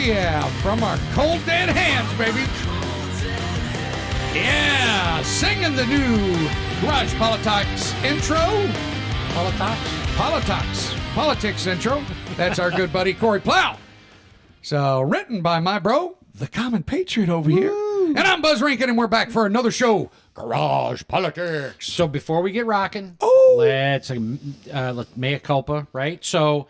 yeah, from our cold dead hands, baby. Yeah, singing the new Garage Politics intro. Politics intro. That's our good buddy Corey Plow. So, written by my bro, the Common Patriot over here. And I'm Buzz Rankin, and we're back for another show, Garage Politics. So before we get rocking, let's mea culpa, right? So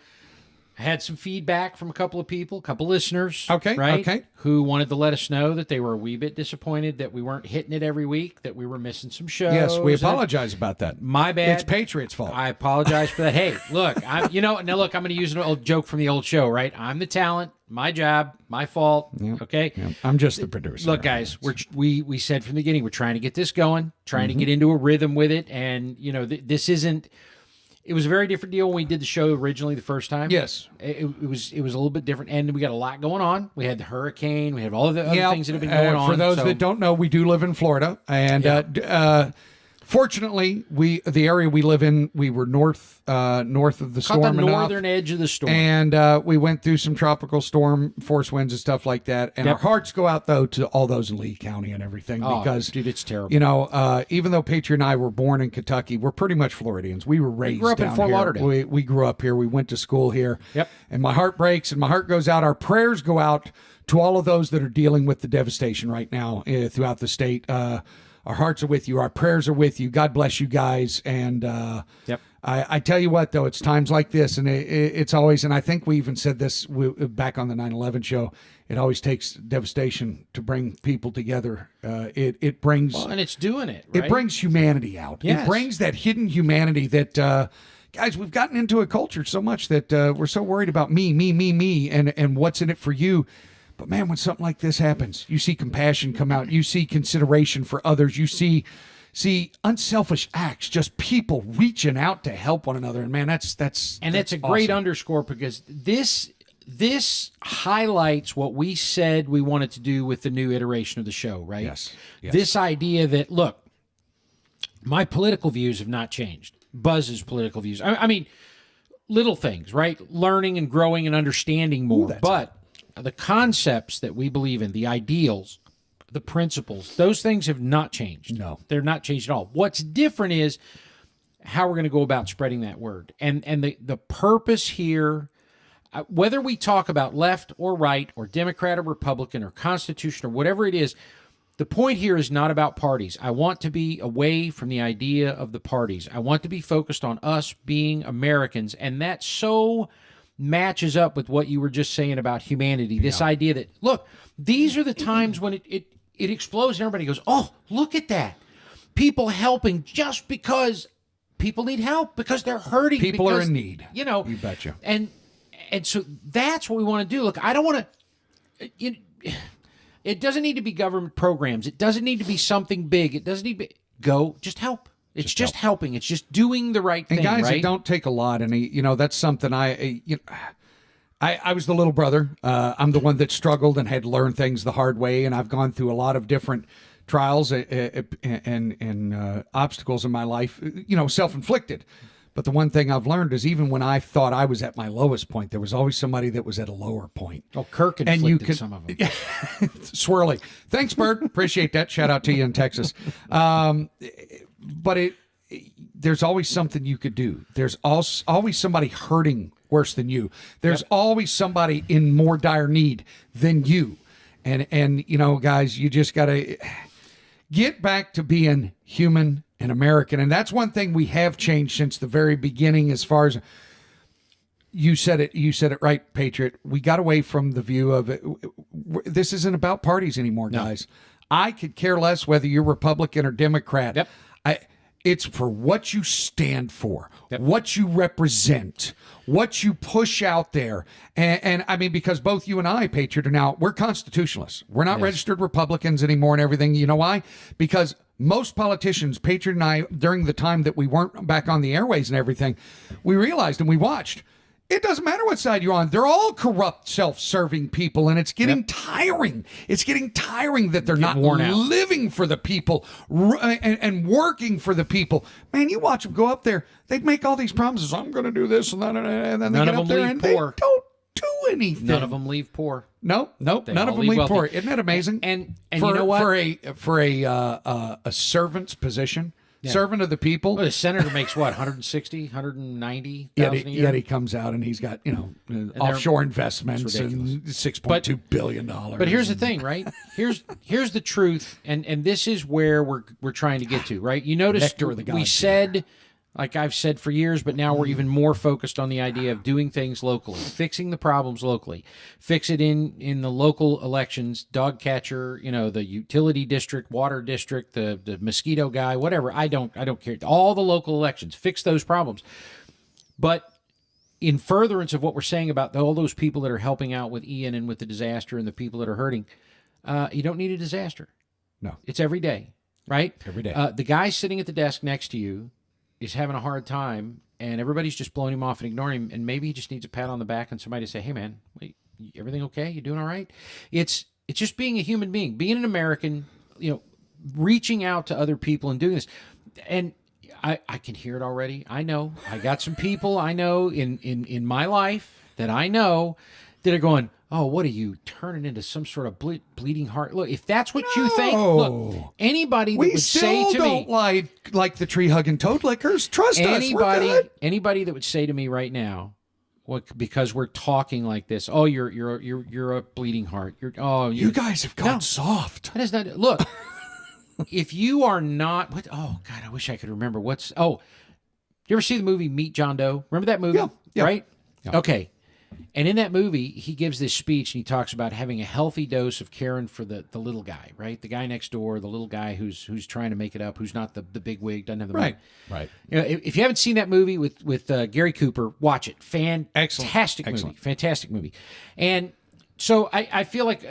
I had some feedback from a couple of people, a couple listeners, right? Who wanted to let us know that they were a wee bit disappointed that we weren't hitting it every week, that we were missing some shows. Yes, we apologize about that. My bad. It's Patriot's fault. I apologize for that. Hey, look, I'm going to use an old joke from the old show, right? I'm the talent, my job, my fault. Yep. Okay. Yep. I'm just the producer. Look, guys, we said from the beginning, we're trying to get this going, trying to get into a rhythm with it. And, this isn't. It was a very different deal when we did the show originally the first time. Yes. It was a little bit different, and we got a lot going on. We had the hurricane. We had all of the other things that have been going on. For those that don't know, we do live in Florida, and fortunately, the area we live in, we were north of the storm. Caught the northern edge of the storm. And we went through some tropical storm force winds and stuff like that. And our hearts go out, though, to all those in Lee County and everything. Because, dude, it's terrible. Even though Patriot and I were born in Kentucky, we're pretty much Floridians. We were raised grew up down in Fort here. Lauderdale. We grew up here. We went to school here. Yep. And my heart breaks and my heart goes out. Our prayers go out to all of those that are dealing with the devastation right now throughout the state. Our hearts are with you. Our prayers are with you. God bless you guys. And I tell you what, though, it's times like this, and it's always, and I think we even said this back on the 9/11 show, it always takes devastation to bring people together. It brings... and it's doing it, right? It brings humanity out. Yes. It brings that hidden humanity that... guys, we've gotten into a culture so much that we're so worried about me, and what's in it for you. But man, when something like this happens, you see compassion come out. You see consideration for others. You see unselfish acts, just people reaching out to help one another. And man, that's a great underscore, because this highlights what we said we wanted to do with the new iteration of the show, right? Yes. This idea that, look, my political views have not changed. Buzz's political views. I mean, little things, right? Learning and growing and understanding more. But the concepts that we believe in, the ideals, the principles, those things have not changed. No. They're not changed at all. What's different is how we're going to go about spreading that word. And the purpose here, whether we talk about left or right or Democrat or Republican or Constitution or whatever it is, the point here is not about parties. I want to be away from the idea of the parties. I want to be focused on us being Americans. And that so matches up with what you were just saying about humanity. This idea that, look, these are the times when it explodes and everybody goes, oh, look at that. People helping just because people need help, because they're hurting. People are in need. You betcha. And so that's what we want to do. Look, I don't want to... It doesn't need to be government programs. It doesn't need to be something big. It doesn't need to be... Just help. It's just helping. It's just doing the right thing, and guys, right? It don't take a lot. And, that's something I was the little brother. I'm the one that struggled and had to learn things the hard way. And I've gone through a lot of different trials and obstacles in my life, self-inflicted. But the one thing I've learned is even when I thought I was at my lowest point, there was always somebody that was at a lower point. Oh, Kirk inflicted some of them. Swirly. Thanks, Bert. Appreciate that. Shout out to you in Texas. But there's always something you could do. There's always somebody hurting worse than you. There's always somebody in more dire need than you. And guys, you just got to get back to being human and American. And that's one thing we have changed since the very beginning. As far as you said it right, Patriot. We got away from the view of it. This isn't about parties anymore, guys. I could care less whether you're Republican or Democrat. Yep. It's for what you stand for, what you represent, what you push out there. And I mean, because both you and I, Patriot, we're constitutionalists. We're not registered Republicans anymore and everything. You know why? Because most politicians, Patriot and I, during the time that we weren't back on the airways and everything, we realized and we watched, it doesn't matter what side you're on. They're all corrupt, self-serving people, and it's getting tiring. It's getting tiring that they're not living for the people and working for the people. Man, you watch them go up there. They'd make all these promises. I'm going to do this and that, and then they get up there and they don't do anything. None of them leave poor. Nope. None of them leave wealthy. poor. Isn't that amazing? And for, you know what? For a servant's position, servant of the people. Well, the senator makes what, 160, 190,000 a year? Yet he comes out and he's got, offshore investments and $6.2 billion. But here's the thing, right? Here's the truth, and this is where we're trying to get to, right? You notice we said, like I've said for years, but now we're even more focused on the idea of doing things locally, fixing the problems locally, fix it in the local elections, dog catcher, the utility district, water district, the mosquito guy, whatever. I don't care. All the local elections, fix those problems. But in furtherance of what we're saying about all those people that are helping out with Ian and with the disaster and the people that are hurting, you don't need a disaster. No. It's every day, right? Every day. The guy sitting at the desk next to you is having a hard time, and everybody's just blowing him off and ignoring him, and maybe he just needs a pat on the back and somebody to say, hey, man, wait, everything okay? You doing all right? It's just being a human being, being an American, reaching out to other people and doing this. And I can hear it already. I know. I got some people I know in my life that I know that are going, oh, what are you turning into some sort of bleeding heart? Look, if that's what you think, look, anybody that would say to me, we still don't like the tree hugging toad lickers. Trust us, we're good. Anybody that would say to me right now, because we're talking like this, oh, you're a bleeding heart. You guys have gone soft. That is not. Look, if you are not, oh God, I wish I could remember you ever see the movie Meet John Doe? Remember that movie? Yeah. Right? Yeah. Okay. And in that movie, he gives this speech and he talks about having a healthy dose of caring for the little guy, right? The guy next door, the little guy who's trying to make it up, who's not the big wig, doesn't have the money. Right. If you haven't seen that movie with Gary Cooper, watch it. Fantastic movie. And so I feel like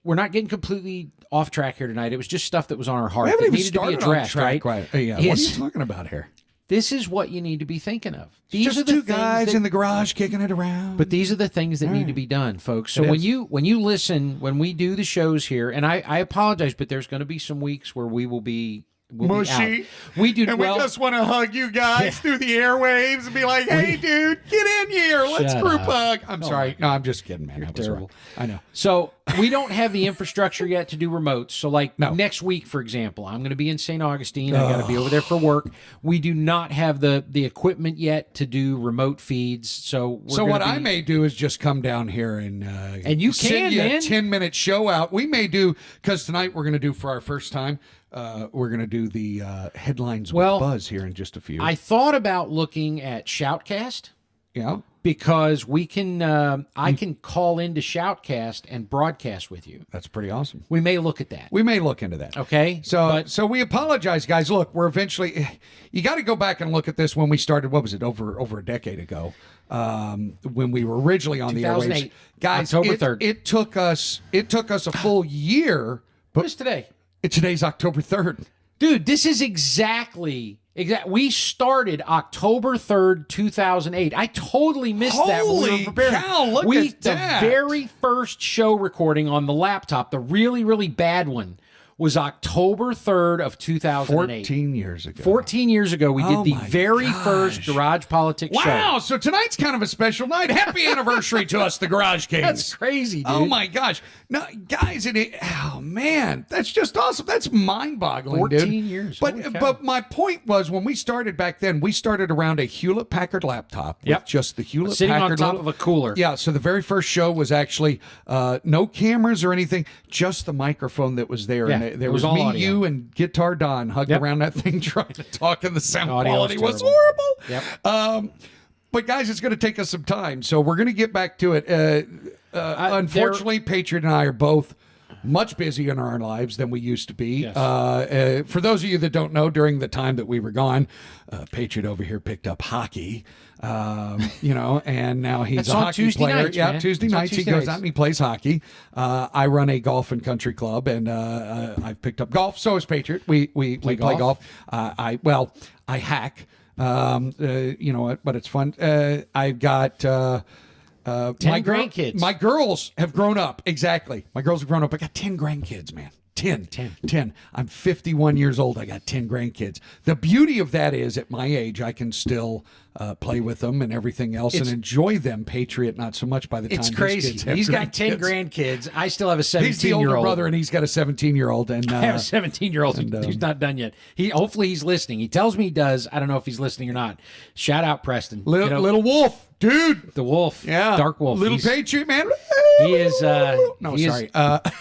we're not getting completely off track here tonight. It was just stuff that was on our heart that needed to be addressed, right? Yeah. What are you talking about here? This is what you need to be thinking of. These just are the two guys in the garage kicking it around. But these are the things that need to be done, folks. So when you listen, when we do the shows here, and I apologize, but there's going to be some weeks where we will be mushy. We do, and we just want to hug you guys through the airwaves and be like, "Hey, dude, get in here. Let's group hug." I'm sorry. No, I'm just kidding, man. That was terrible. I know. So we don't have the infrastructure yet to do remotes. So, next week, for example, I'm going to be in St. Augustine. I got to be over there for work. We do not have the equipment yet to do remote feeds. So what I may do is just come down here and you send you a 10-minute show out. We may do, because tonight we're going to do for our first time. We're going to do the headlines with Buzz here in just a few. I thought about looking at Shoutcast. Yeah. Because we can, I can call into Shoutcast and broadcast with you. That's pretty awesome. We may look at that. We may look into that. Okay. So we apologize, guys. Look, we're eventually, you got to go back and look at this when we started, what was it, over a decade ago, when we were originally on the airwaves. Guys, October 3rd. It took us a full year. What is today? Today's October 3rd. Dude, this is exactly. We started October 3rd, 2008. I totally missed that when we were preparing. Cow, look at that. The very first show recording on the laptop, the really, really bad one, was October 3rd of 2008. 14 years ago. 14 years ago, we did the very first Garage Politics show. Wow, so tonight's kind of a special night. Happy anniversary to us, the Garage Kings. That's crazy, dude. Oh, my gosh. No, guys, oh, man, that's just awesome. That's mind-boggling, 14 years. But my point was, when we started back then, we started around a Hewlett-Packard laptop with just the Hewlett-Packard. Sitting on top of a cooler. Yeah, so the very first show was actually no cameras or anything, just the microphone that was there. Yeah. There was me, audio. You, and Guitar Don hugged around that thing trying to talk, and the sound quality was horrible. Yep. But, guys, it's going to take us some time, so we're going to get back to it. Unfortunately, Patriot and I are both much busier in our lives than we used to be. Yes. For those of you that don't know, during the time that we were gone, Patriot over here picked up hockey, and now he's a hockey player. Tuesday nights he goes out and he plays hockey. I run a golf and country club, and I've picked up golf. So is Patriot. We play golf. I hack. But it's fun. I've got 10 grandkids. My girls have grown up. Exactly. My girls have grown up. I got 10 grandkids, man. 10. I'm 51 years old. I got 10 grandkids. The beauty of that is, at my age, I can still play with them and everything else and enjoy them. Patriot, not so much by the time It's these crazy. kids have He's got 10 grandkids. grandkids. I still have a 17-year-old. He's the older brother, and he's got a 17-year-old. And I have a 17-year-old who's not done yet. Hopefully he's listening. He tells me he does. I don't know if he's listening or not. Shout out Preston. Little Wolf, dude. The Wolf. Yeah. Dark Wolf. Little Patriot, man. He is. No, he sorry.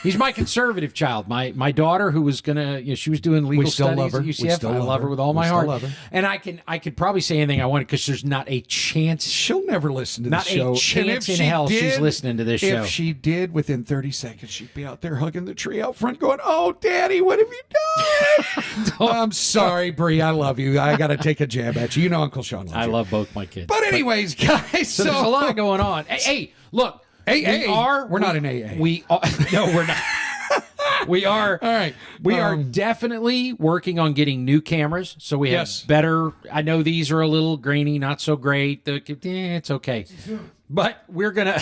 He's my conservative child. My daughter, who was gonna, she was doing legal still studies love her. at We UCF. still I love love her her. with all We my still heart. love her. And I could probably say anything I wanted because there's not a chance. She'll never listen to Not this show. a chance in hell she's listening to this show. If she did, within 30 seconds, she'd be out there hugging the tree out front going, "Oh, Daddy, what have you done?" I'm sorry, Bree. I love you. I got to take a jab at you. You know Uncle Sean loves I you. love both my kids. But anyways, guys, So there's a lot going on. Hey, look. We're not in AA. We are, no, we're not. We are. All right. We are definitely working on getting new cameras, so we have better. I know these are a little grainy, not so great. It's okay, but we're gonna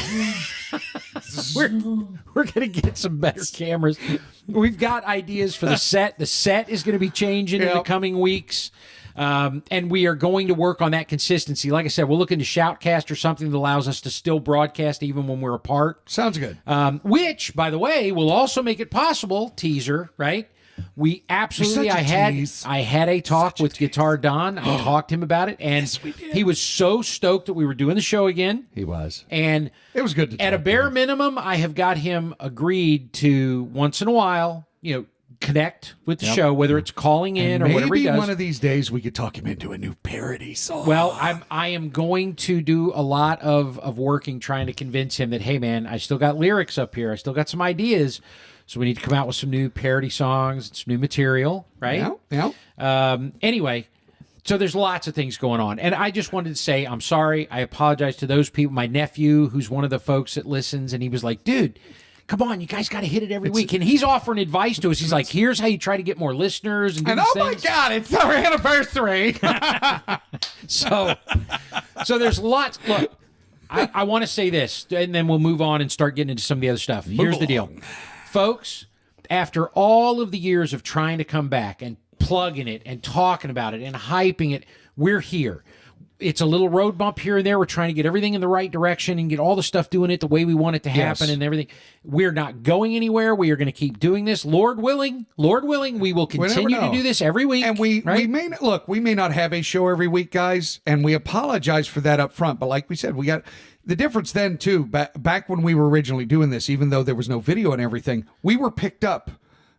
we're gonna get some better cameras. We've got ideas for the set. The set is going to be changing in the coming weeks. And we are going to work on that consistency. Like I said, we'll look into Shoutcast or something that allows us to still broadcast even when we're apart. Sounds good. Which, by the way, will also make it possible, teaser, right? We absolutely, I had a talk with Guitar Don. I talked to him about it, and he was so stoked that we were doing the show again. He was. And it was good to at a bare minimum, I have got him agreed to once in a while, connect with the show, whether it's calling in or whatever he does. Maybe one of these days we could talk him into a new parody song. Well, I am going to do a lot of working trying to convince him that, hey, man, I still got lyrics up here. I still got some ideas. So we need to come out with some new parody songs and some new material, right? Yeah. Anyway, so there's lots of things going on. And I just wanted to say I'm sorry. I apologize to those people. My nephew, who's one of the folks that listens, and he was like, dude, come on, you guys got to hit it every week. And he's offering advice to us. He's like, here's how you try to get more listeners. And oh my God, it's our anniversary. So there's lots. Look, I want to say this, and then we'll move on and start getting into some of the other stuff. Here's the deal. Folks, after all of the years of trying to come back and plugging it and talking about it and hyping it, we're here. It's a little road bump here and there. We're trying to get everything in the right direction and get all the stuff doing it the way we want it to happen and everything. We're not going anywhere. We are going to keep doing this. Lord willing, we will continue to do this every week. And we may not have a show every week, guys, and we apologize for that up front. But like we said, we got the difference then too. Back when we were originally doing this, even though there was no video and everything, we were picked up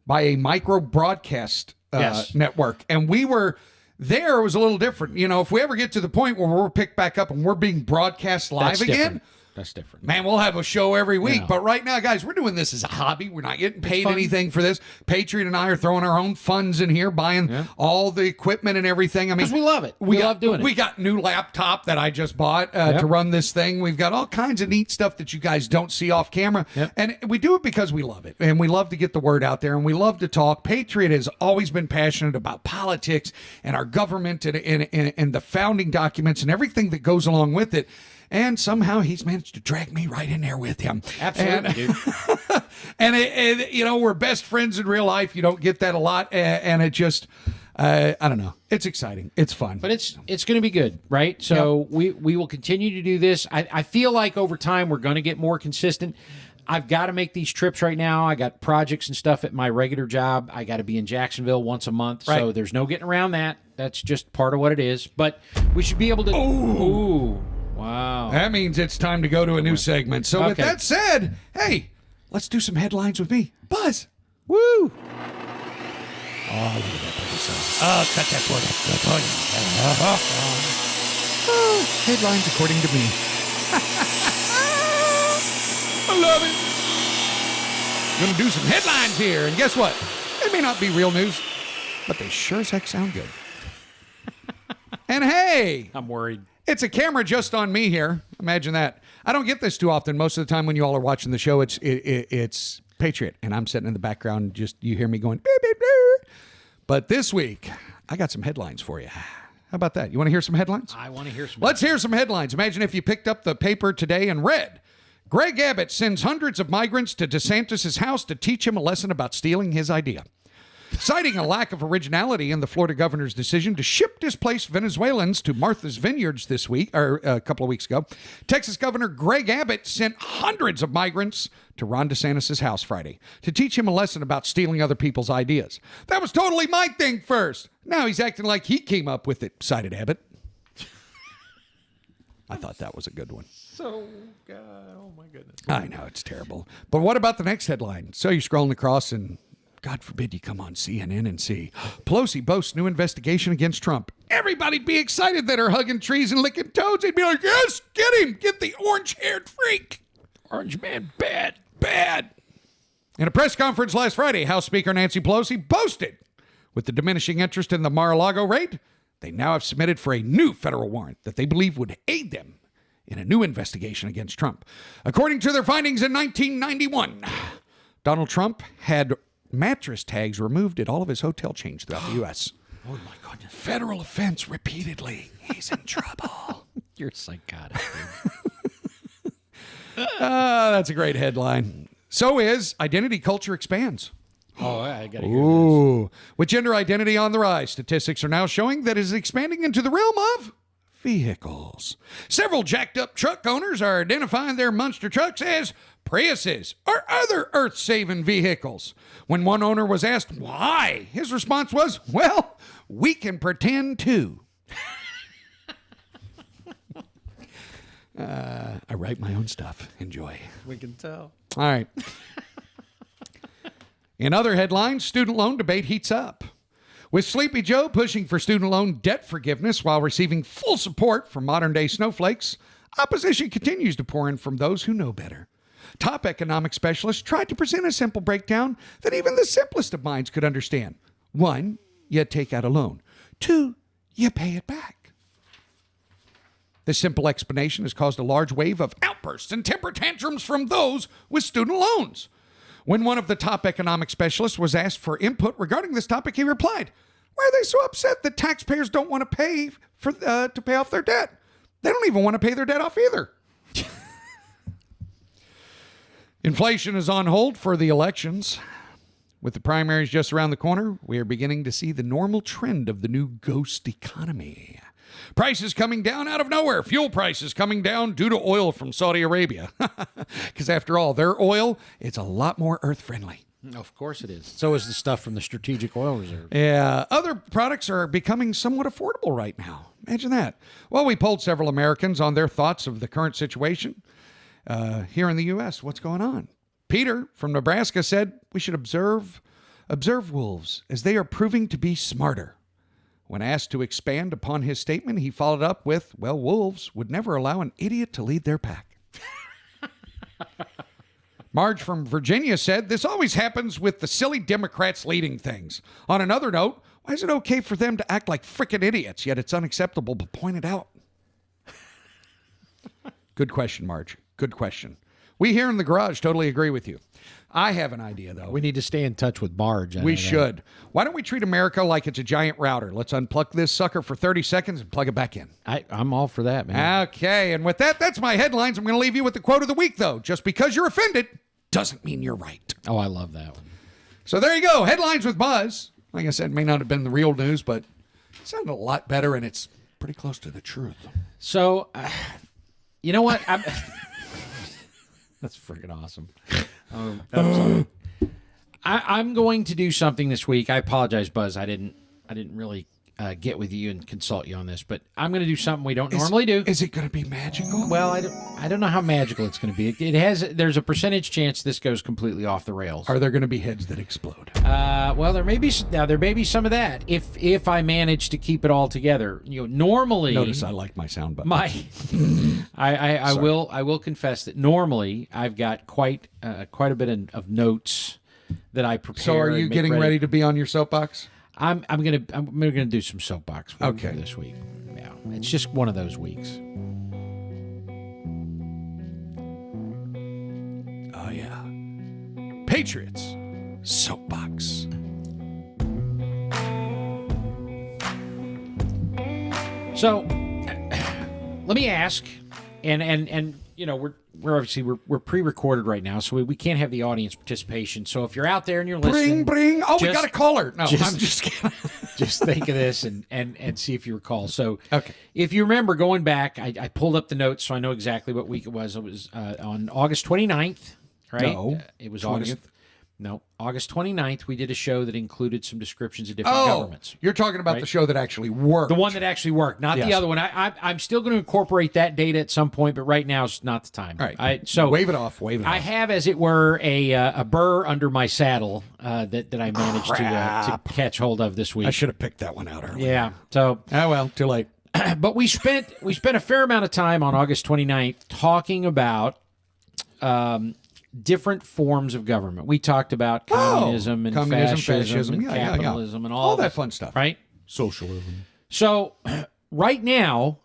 by a micro broadcast network, and we were. There it was a little different. If we ever get to the point where we're picked back up and we're being broadcast live again, that's different. Man, we'll have a show every week. But right now, guys, we're doing this as a hobby. We're not getting paid anything for this. Patriot and I are throwing our own funds in here, buying all the equipment and everything. I mean, because we love it. We love doing it. We got new laptop that I just bought to run this thing. We've got all kinds of neat stuff that you guys don't see off camera. And we do it because we love it. And we love to get the word out there. And we love to talk. Patriot has always been passionate about politics and our government and the founding documents and everything that goes along with it. And somehow he's managed to drag me right in there with him. Absolutely, dude. And we're best friends in real life. You don't get that a lot. And it just, I don't know. It's exciting. It's fun. But it's going to be good, right? So we will continue to do this. I feel like over time we're going to get more consistent. I've got to make these trips right now. I got projects and stuff at my regular job. I got to be in Jacksonville once a month. Right. So there's no getting around that. That's just part of what it is. But we should be able to... Ooh. Wow. That means it's time to go to a new segment. So with that said, hey, let's do some headlines with me. Buzz. Woo. Oh, look at that pretty song. Oh, cut that board up. Headlines according to me. I love it. Gonna do some headlines here. And guess what? They may not be real news, but they sure as heck sound good. And hey. I'm worried. It's a camera just on me here. Imagine that. I don't get this too often. Most of the time when you all are watching the show, it's Patriot, and I'm sitting in the background. Just you hear me going, beep, beep, beep. But this week, I got some headlines for you. How about that? You want to hear some headlines? I want to hear some. Let's hear some headlines. Imagine if you picked up the paper today and read, Greg Abbott sends hundreds of migrants to DeSantis' house to teach him a lesson about stealing his idea. Citing a lack of originality in the Florida governor's decision to ship displaced Venezuelans to Martha's Vineyards this week, or a couple of weeks ago, Texas Governor Greg Abbott sent hundreds of migrants to Ron DeSantis' house Friday to teach him a lesson about stealing other people's ideas. That was totally my thing first. Now he's acting like he came up with it, cited Abbott. I thought that was a good one. So, God, oh my goodness. I know, it's terrible. But what about the next headline? So you're scrolling across and God forbid you come on CNN and see Pelosi boasts new investigation against Trump. Everybody'd be excited that her hugging trees and licking toads. They'd be like, yes, get him. Get the orange-haired freak. Orange man, bad. Bad. In a press conference last Friday, House Speaker Nancy Pelosi boasted with the diminishing interest in the Mar-a-Lago raid, they now have submitted for a new federal warrant that they believe would aid them in a new investigation against Trump. According to their findings in 1991, Donald Trump had mattress tags removed at all of his hotel chains throughout the U.S. Oh, my goodness. Federal offense repeatedly. He's in trouble. You're psychotic, dude. That's a great headline. So is Identity Culture Expands. Oh, I got to hear this. Ooh. With gender identity on the rise, statistics are now showing that it is expanding into the realm of vehicles. Several jacked up truck owners are identifying their monster trucks as Priuses or other earth-saving vehicles. When one owner was asked why, his response was, well, we can pretend too. I write my own stuff. Enjoy. We can tell. All right. In other headlines, student loan debate heats up. With Sleepy Joe pushing for student loan debt forgiveness while receiving full support from modern-day snowflakes, opposition continues to pour in from those who know better. Top economic specialists tried to present a simple breakdown that even the simplest of minds could understand. 1, you take out a loan. 2, you pay it back. This simple explanation has caused a large wave of outbursts and temper tantrums from those with student loans. When one of the top economic specialists was asked for input regarding this topic, he replied, why are they so upset that taxpayers don't want to pay to pay off their debt? They don't even want to pay their debt off either. Inflation is on hold for the elections. With the primaries just around the corner, we are beginning to see the normal trend of the new ghost economy. Prices coming down out of nowhere. Fuel prices coming down due to oil from Saudi Arabia. Because after all, their oil, it's a lot more earth-friendly. Of course it is. So is the stuff from the Strategic Oil Reserve. Yeah. Other products are becoming somewhat affordable right now. Imagine that. Well, we polled several Americans on their thoughts of the current situation here in the U.S. What's going on? Peter from Nebraska said we should observe wolves as they are proving to be smarter. When asked to expand upon his statement, he followed up with, well, wolves would never allow an idiot to lead their pack. Marge from Virginia said, this always happens with the silly Democrats leading things. On another note, why is it okay for them to act like frickin' idiots, yet it's unacceptable to point it out? Good question, Marge. Good question. We here in the garage totally agree with you. I have an idea, though. We need to stay in touch with Marge. We should. Why don't we treat America like it's a giant router? Let's unplug this sucker for 30 seconds and plug it back in. I'm all for that, man. Okay, and with that, that's my headlines. I'm going to leave you with the quote of the week, though. Just because you're offended doesn't mean you're right. Oh, I love that one. So there you go. Headlines with Buzz. Like I said, may not have been the real news, but it sounded a lot better, and it's pretty close to the truth. So, you know what? That's freaking awesome. I'm sorry. I'm going to do something this week. I apologize, Buzz. I didn't really get with you and consult you on this, but I'm going to do something we don't normally do. Is it going to be magical? Well, I don't know how magical it's going to be. There's a percentage chance this goes completely off the rails. Are there going to be heads that explode? Well, there may be some of that if I manage to keep it all together. Normally, Notice I like my sound button. I will confess that normally I've got quite a bit of notes that I prepare. So are you getting ready to be on your soapbox? I'm gonna do some soapbox for okay this week. Yeah, it's just one of those weeks. Oh yeah, Patriots soapbox. So let me ask, and we're obviously we're pre-recorded right now, so we can't have the audience participation. So if you're out there and you're listening, bring. Oh, we got a caller. No, I'm just kidding. Just think of this and see if you recall. So Okay. if you remember going back, I pulled up the notes so I know exactly what week it was. It was on August 29th, right? No, It was 20th. August 29th, we did a show that included some descriptions of different governments. You're talking about the show that actually worked. The one that actually worked, not the other one. I'm still going to incorporate that data at some point, but right now is not the time. All right. Wave it off. I have, as it were, a burr under my saddle that I managed to catch hold of this week. I should have picked that one out earlier. Yeah. So, too late. But we spent a fair amount of time on August 29th talking about different forms of government. We talked about communism and fascism and capitalism and all that fun stuff. Right? Socialism. So right now,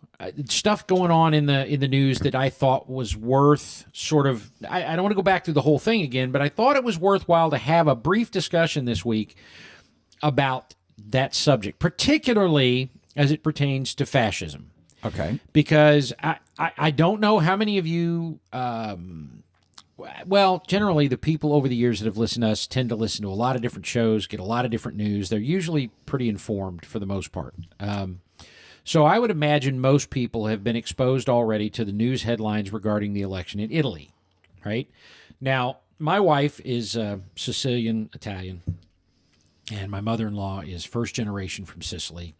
stuff going on in the news that I thought was worth sort of, I don't want to go back through the whole thing again, but I thought it was worthwhile to have a brief discussion this week about that subject, particularly as it pertains to fascism. Okay. Because I don't know how many of you, well, generally the people over the years that have listened to us tend to listen to a lot of different shows, get a lot of different news. They're usually pretty informed for the most part. So I would imagine most people have been exposed already to the news headlines regarding the election in Italy, right? Now, my wife is Sicilian Italian, and my mother-in-law is first generation from Sicily.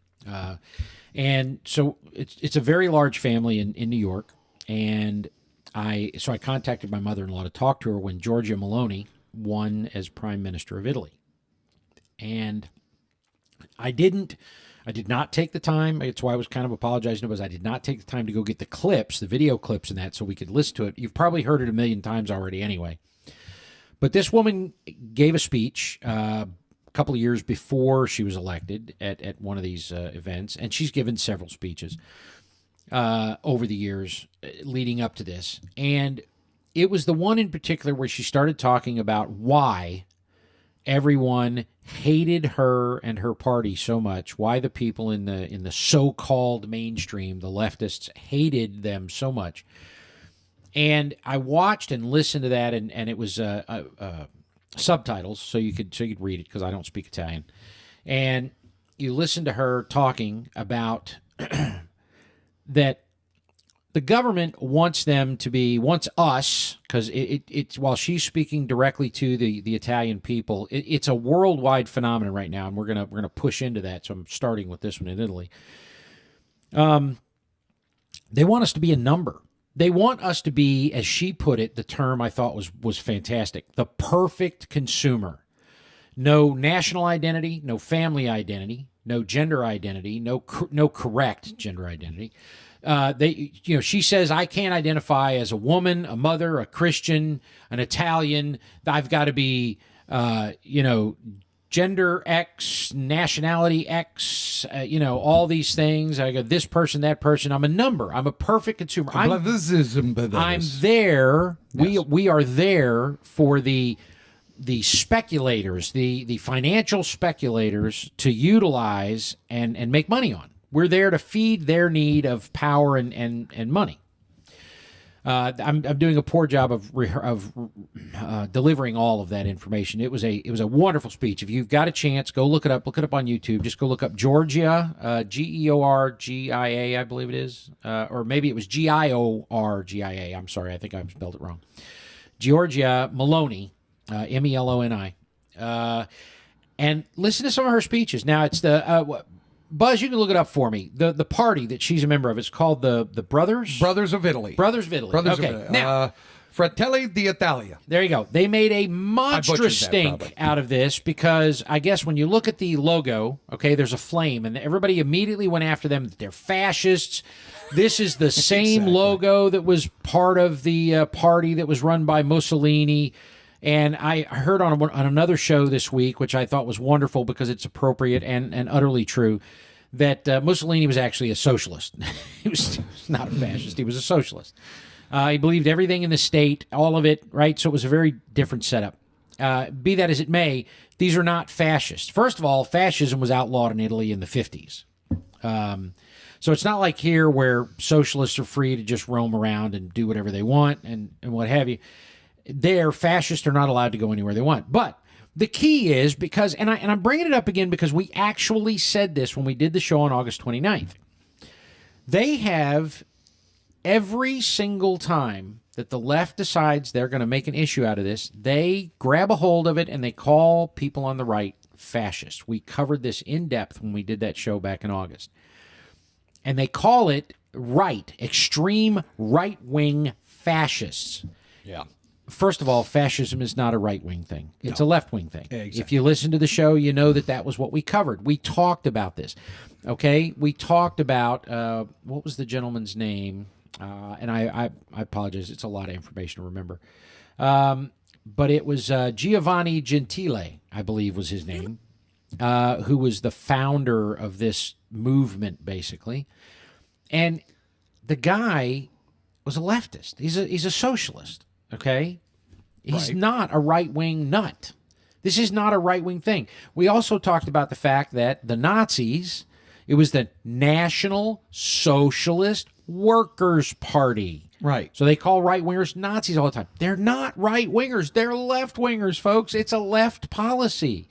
And so it's a very large family in New York, and I contacted my mother-in-law to talk to her when Giorgia Meloni won as Prime Minister of Italy. And I did not take the time. It's why I was kind of apologizing to her, because I did not take the time to go get the clips, the video clips and that, so we could listen to it. You've probably heard it a million times already anyway. But this woman gave a speech a couple of years before she was elected at one of these events, and she's given several speeches over the years leading up to this. And it was the one in particular where she started talking about why everyone hated her and her party so much, why the people in the so-called mainstream, the leftists, hated them so much. And I watched and listened to that, and it was subtitles, so you could read it, because I don't speak Italian. And you listen to her talking about that the government wants us, because it's while she's speaking directly to the Italian people, it's a worldwide phenomenon right now, and we're gonna push into that. So I'm starting with this one in Italy. They want us to be a number. They want us to be, as she put it, the term I thought was fantastic, the perfect consumer. No national identity, no family identity, no gender identity, no correct gender identity. She says, I can't identify as a woman, a mother, a Christian, an Italian. I've got to be, gender X, nationality X, all these things. I go this person, that person. I'm a number. I'm a perfect consumer. I'm there. Yes. We are there for the speculators, the financial speculators, to utilize and make money on. We're there to feed their need of power and money. I'm doing a poor job of delivering all of that information. It was a wonderful speech. If you've got a chance, go look it up. Look it up on YouTube. Just go look up Giorgia, Georgia, I believe it is, or maybe it was Giorgia. I'm sorry, I think I spelled it wrong. Giorgia Meloni, Meloni, and listen to some of her speeches. Now it's the. Buzz, you can look it up for me. The party that she's a member of is called the Brothers of Italy. Brothers of Italy. Brothers okay. of Italy. Now, Fratelli d'Italia. There you go. They made a monstrous stink out of this, because I guess when you look at the logo, okay, there's a flame, and everybody immediately went after them. They're fascists. This is the same logo that was part of the party that was run by Mussolini. And I heard on another show this week, which I thought was wonderful because it's appropriate and utterly true, that Mussolini was actually a socialist. He was not a fascist. He was a socialist. He believed everything in the state, all of it, right? So it was a very different setup. Be that as it may, these are not fascists. First of all, fascism was outlawed in Italy in the 50s. So So it's not like here where socialists are free to just roam around and do whatever they want and what have you. There, fascists are not allowed to go anywhere they want. But the key is because, and I'm bringing it up again because we actually said this when we did the show on August 29th. They have every single time that the left decides they're going to make an issue out of this, they grab a hold of it and they call people on the right fascist. We covered this in depth when we did that show back in August. And they call it extreme right-wing fascists. Yeah. First of all, fascism is not a right-wing thing. It's a left-wing thing. Exactly. If you listen to the show, you know that was what we covered. We talked about this, okay? We talked about, what was the gentleman's name? And I apologize. It's a lot of information to remember. But it was Giovanni Gentile, I believe was his name, who was the founder of this movement, basically. And the guy was a leftist. He's a socialist, okay? He's not a right-wing nut. This is not a right-wing thing. We also talked about the fact that the Nazis, it was the National Socialist Workers' Party. Right. So they call right-wingers Nazis all the time. They're not right-wingers. They're left-wingers, folks. It's a left policy.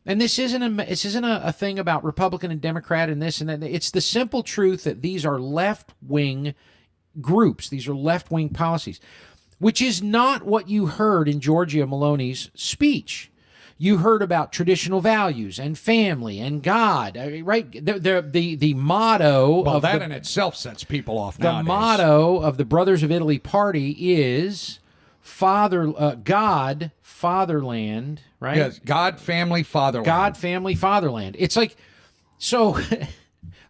And this isn't a thing about Republican and Democrat and this and that. It's the simple truth that these are left-wing groups. These are left-wing policies, which is not what you heard in Giorgia Meloni's speech. You heard about traditional values and family and God, right? The motto Well, of that in itself sets people off nowadays. the motto of the Brothers of Italy Party is God, fatherland, right? Yes, God, family, fatherland. God, family, fatherland. It's like, so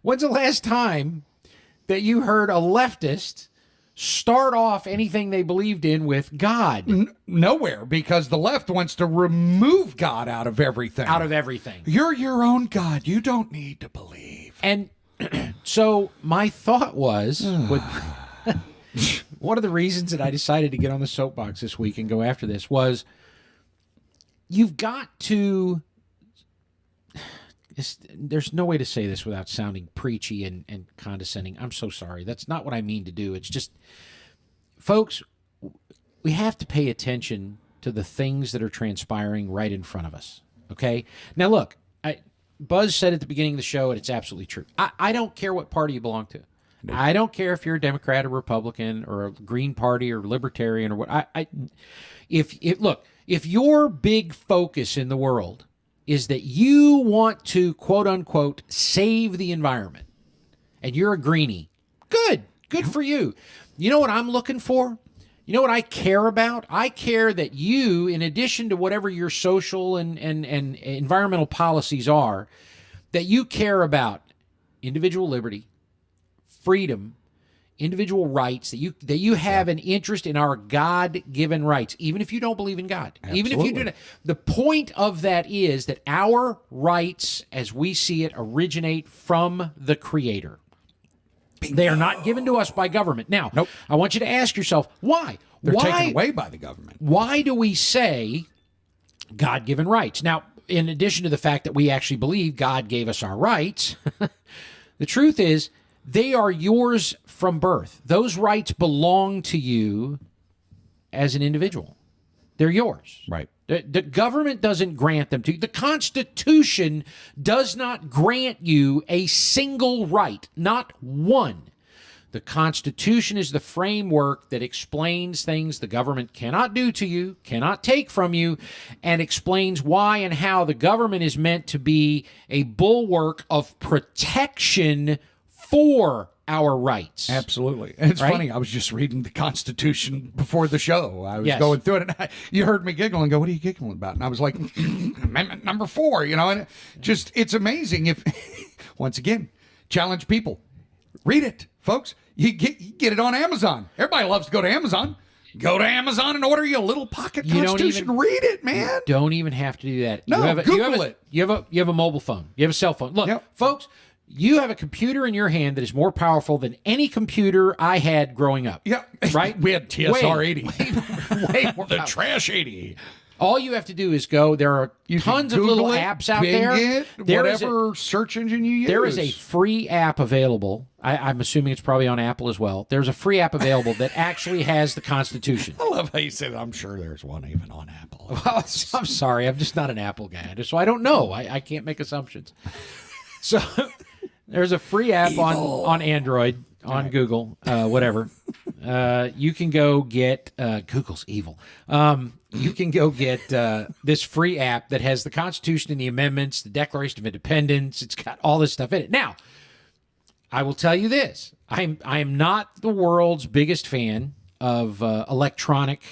when's the last time that you heard a leftist start off anything they believed in with God? Nowhere, because the left wants to remove God out of everything. Out of everything. You're your own God. You don't need to believe. And so my thought was, one of the reasons that I decided to get on the soapbox this week and go after this was, you've got to, there's no way to say this without sounding preachy and condescending. I'm so sorry. That's not what I mean to do. It's just, folks, we have to pay attention to the things that are transpiring right in front of us, okay? Now, look, Buzz said at the beginning of the show, and it's absolutely true. I don't care what party you belong to. No. I don't care if you're a Democrat or Republican or a Green Party or Libertarian or what. If your big focus in the world is that you want to, quote unquote, save the environment, and you're a greenie, good for you. You know what I'm looking for? You know what I care about? I care that you, in addition to whatever your social and environmental policies are, that you care about individual liberty, freedom, individual rights, that you have an interest in our God-given rights, even if you don't believe in God. Absolutely. Even if you do not. The point of that is that our rights, as we see it, originate from the Creator. They are not given to us by government. Now, nope. I want you to ask yourself, why? They're taken away by the government. Why do we say God-given rights? Now, in addition to the fact that we actually believe God gave us our rights, the truth is they are yours from birth. Those rights belong to you as an individual. They're yours. Right. The government doesn't grant them to you. The Constitution does not grant you a single right, not one. The Constitution is the framework that explains things the government cannot do to you, cannot take from you, and explains why and how the government is meant to be a bulwark of protection for our rights. Absolutely. And it's funny, I was just reading the Constitution before the show. I was going through it, and you heard me giggle and go, what are you giggling about? And I was like, Amendment number 4, and it's amazing if, once again, challenge people. Read it, folks. You get it on Amazon. Everybody loves to go to Amazon. Go to Amazon and order you a little pocket Constitution. Read it, man. You don't even have to do that. No, Google it. You have a mobile phone. You have a cell phone. Look, folks, you have a computer in your hand that is more powerful than any computer I had growing up. Yeah. Right? We had TSR 80. Way more the Trash 80. All you have to do is go. There are tons of little apps out there. Whatever search engine you use. There is a free app available. I'm assuming it's probably on Apple as well. There's a free app available that actually has the Constitution. I love how you say that. I'm sure there's one even on Apple. Well, I'm sorry. I'm just not an Apple guy. So I don't know. I can't make assumptions. So there's a free app on Android, on Google, whatever. You can go get Google's evil. You can go get this free app that has the Constitution and the amendments, the Declaration of Independence. It's got all this stuff in it. Now, I will tell you this. I am not the world's biggest fan of electronic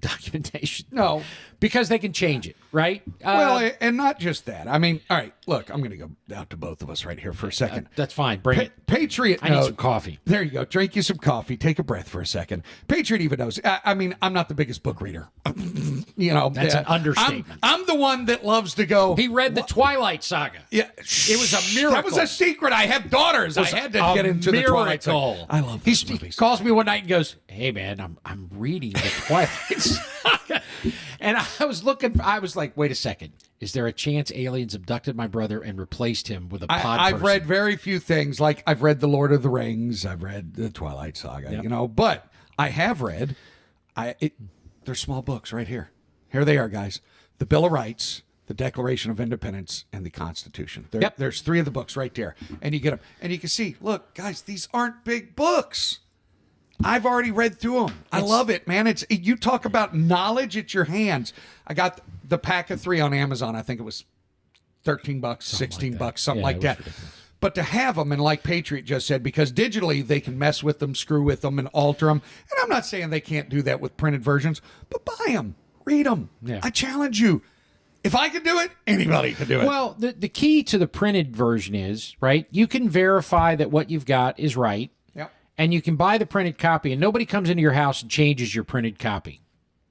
documentation. No. Because they can change it, right? Well, and not just that. I mean, all right, look, I'm going to go out to both of us right here for a second. That's fine. Bring it. Patriot I need some coffee. There you go. Drink you some coffee. Take a breath for a second. Patriot even knows. I mean, I'm not the biggest book reader. That's an understatement. I'm the one that loves to go. He read the Twilight Saga. Yeah, it was a miracle. That was a secret. I have daughters. I had to get into the Twilight Saga. I love those movies. He calls me one night and goes, "Hey man, I'm reading the Twilight Saga," and I was looking. I was like, "Wait a second. Is there a chance aliens abducted my brother and replaced him with a pod I've person?" read very few things. Like I've read The Lord of the Rings. I've read the Twilight Saga. Yep. But I have read. They're small books right here. Here they are, guys. The Bill of Rights, the Declaration of Independence, and the Constitution. There's 3 of the books right there, and you get them, and you can see. Look, guys, these aren't big books. I've already read through them. I love it, man. You talk about knowledge at your hands. I got the pack of 3 on Amazon. I think it was $13, $16, something like that. Ridiculous. But to have them, and like Patriot just said, because digitally they can mess with them, screw with them, and alter them. And I'm not saying they can't do that with printed versions, but buy them, read them. Yeah. I challenge you. If I can do it, anybody can do it. Well, the key to the printed version is, right, you can verify that what you've got is right. Yep. And you can buy the printed copy, and nobody comes into your house and changes your printed copy,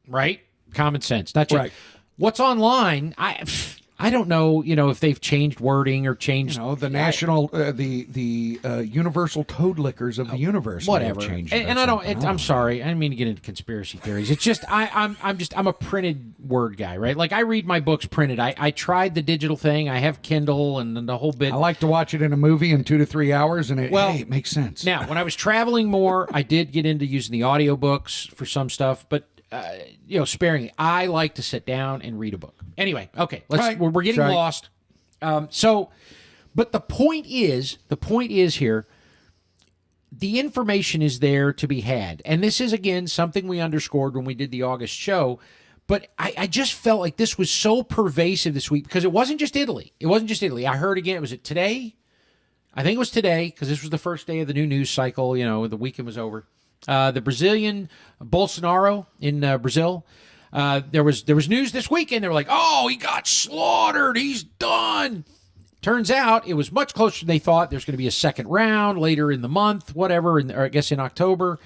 right? Common sense. Not right. What's online, I don't know, if they've changed wording or changed. The national, the universal toad lickers of the universe. Whatever. Changed and I don't. I'm sorry. I didn't mean to get into conspiracy theories. It's just I'm a printed word guy, right? Like I read my books printed. I tried the digital thing. I have Kindle and the whole bit. I like to watch it in a movie in 2 to 3 hours, and it makes sense. Now, when I was traveling more, I did get into using the audiobooks for some stuff, but sparingly. I like to sit down and read a book. Anyway, okay, we're getting lost. But the point is here, the information is there to be had. And this is, again, something we underscored when we did the August show. But I just felt like this was so pervasive this week because it wasn't just Italy. I heard again, was it today? I think it was today because this was the first day of the new news cycle. The weekend was over. The Brazilian Bolsonaro in Brazil. There was news this weekend. They were like, "Oh, he got slaughtered. He's done." Turns out it was much closer than they thought. There's going to be a second round later in the month, whatever, or I guess in October.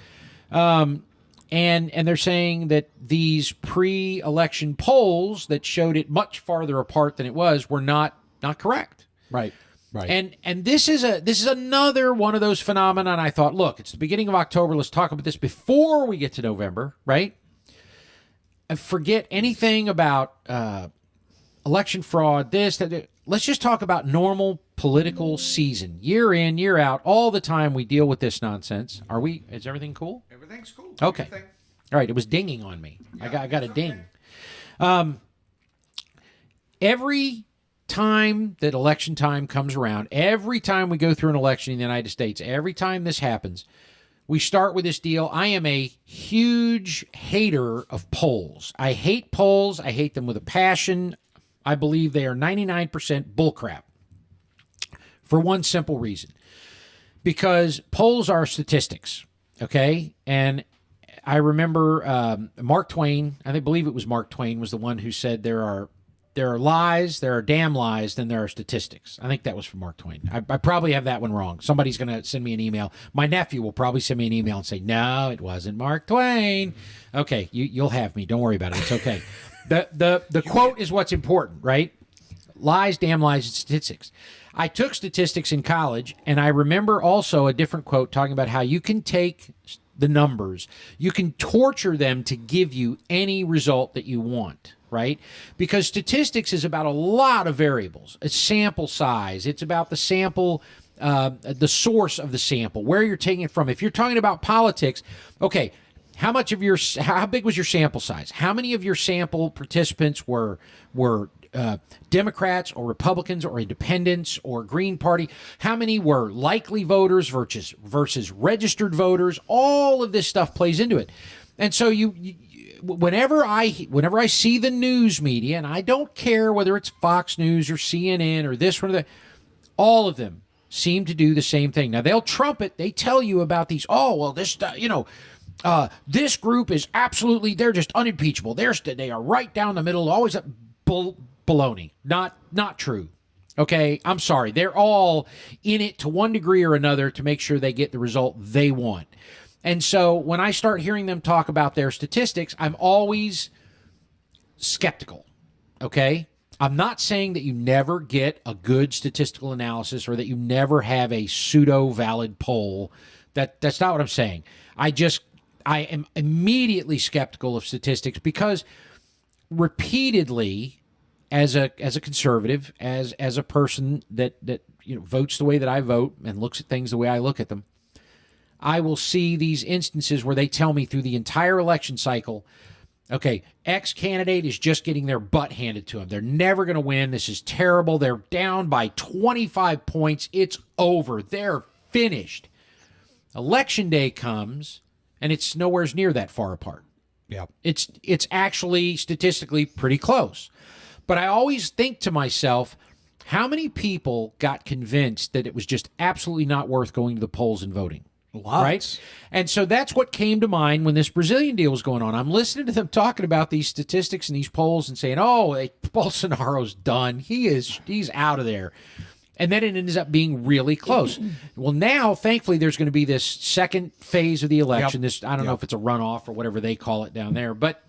And they're saying that these pre-election polls that showed it much farther apart than it was were not correct. Right. Right. And this is another one of those phenomena. And I thought, look, it's the beginning of October. Let's talk about this before we get to November, right? And forget anything about election fraud, this, that. Let's just talk about normal political season, year in, year out, all the time we deal with this nonsense. Is everything cool? Everything's cool. Okay. All right. It was dinging on me. Yeah, I got a ding. Every time that election time comes around, every time we go through an election in the United States, every time this happens, we start with this deal. I am a huge hater of polls. I hate polls. I hate them with a passion. I believe they are 99% bullcrap for one simple reason. Because polls are statistics, okay? And I remember Mark Twain, I believe it was Mark Twain, was the one who said there are lies, there are damn lies, then there are statistics. I think that was from Mark Twain. I probably have that one wrong. Somebody's going to send me an email. My nephew will probably send me an email and say, no, it wasn't Mark Twain. Okay, you'll have me. Don't worry about it. It's okay. The quote is what's important, right? Lies, damn lies, and statistics. I took statistics in college, and I remember also a different quote talking about how you can take the numbers, you can torture them to give you any result that you want. right? Because statistics is about a lot of variables. It's sample size. It's about the sample, the source of the sample, where you're taking it from. If you're talking about politics, okay, how big was your sample size? How many of your sample participants were Democrats or Republicans or independents or Green Party? How many were likely voters versus registered voters? All of this stuff plays into it. And so whenever I see the news media, and I don't care whether it's Fox News or CNN or this one or that, all of them seem to do the same thing. Now, they'll trumpet, they tell you about these, this group is absolutely, they're just unimpeachable. They are right down the middle, always baloney. Not true. Okay, I'm sorry. They're all in it to one degree or another to make sure they get the result they want. And so when I start hearing them talk about their statistics, I'm always skeptical. Okay? I'm not saying that you never get a good statistical analysis or that you never have a pseudo-valid poll. That's not what I'm saying. I am immediately skeptical of statistics because repeatedly, as a conservative, as a person that votes the way that I vote and looks at things the way I look at them, I will see these instances where they tell me through the entire election cycle, okay, X candidate is just getting their butt handed to them. They're never going to win. This is terrible. They're down by 25 points. It's over. They're finished. Election day comes, and it's nowhere near that far apart. Yeah. It's actually statistically pretty close. But I always think to myself, how many people got convinced that it was just absolutely not worth going to the polls and voting? Lots. Right? And so that's what came to mind when this Brazilian deal was going on. I'm listening to them talking about these statistics and these polls and saying, Bolsonaro's done. He's out of there. And then it ends up being really close. Well, now, thankfully, there's going to be this second phase of the election. Yep. I don't know if it's a runoff or whatever they call it down there. But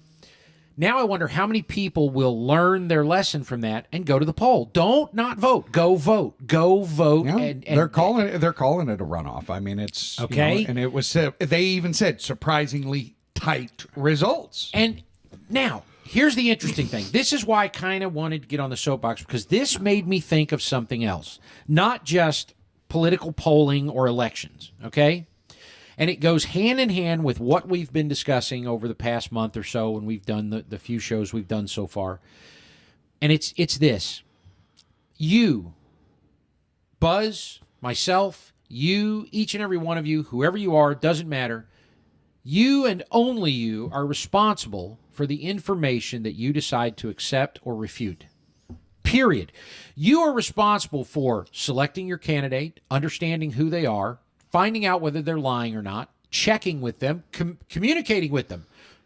now I wonder how many people will learn their lesson from that and go to the poll. Don't not vote. Go vote. Go vote. Yeah, And they're calling it a runoff. I mean, it's okay. And it was they even said surprisingly tight results. And now, here's the interesting thing. This is why I kind of wanted to get on the soapbox, because this made me think of something else, not just political polling or elections, okay? And it goes hand in hand with what we've been discussing over the past month or so when we've done the few shows we've done so far. And it's this. You, Buzz, myself, you, each and every one of you, whoever you are, doesn't matter. You and only you are responsible for the information that you decide to accept or refute. Period. You are responsible for selecting your candidate, understanding who they are, finding out whether they're lying or not, checking with them, communicating with them.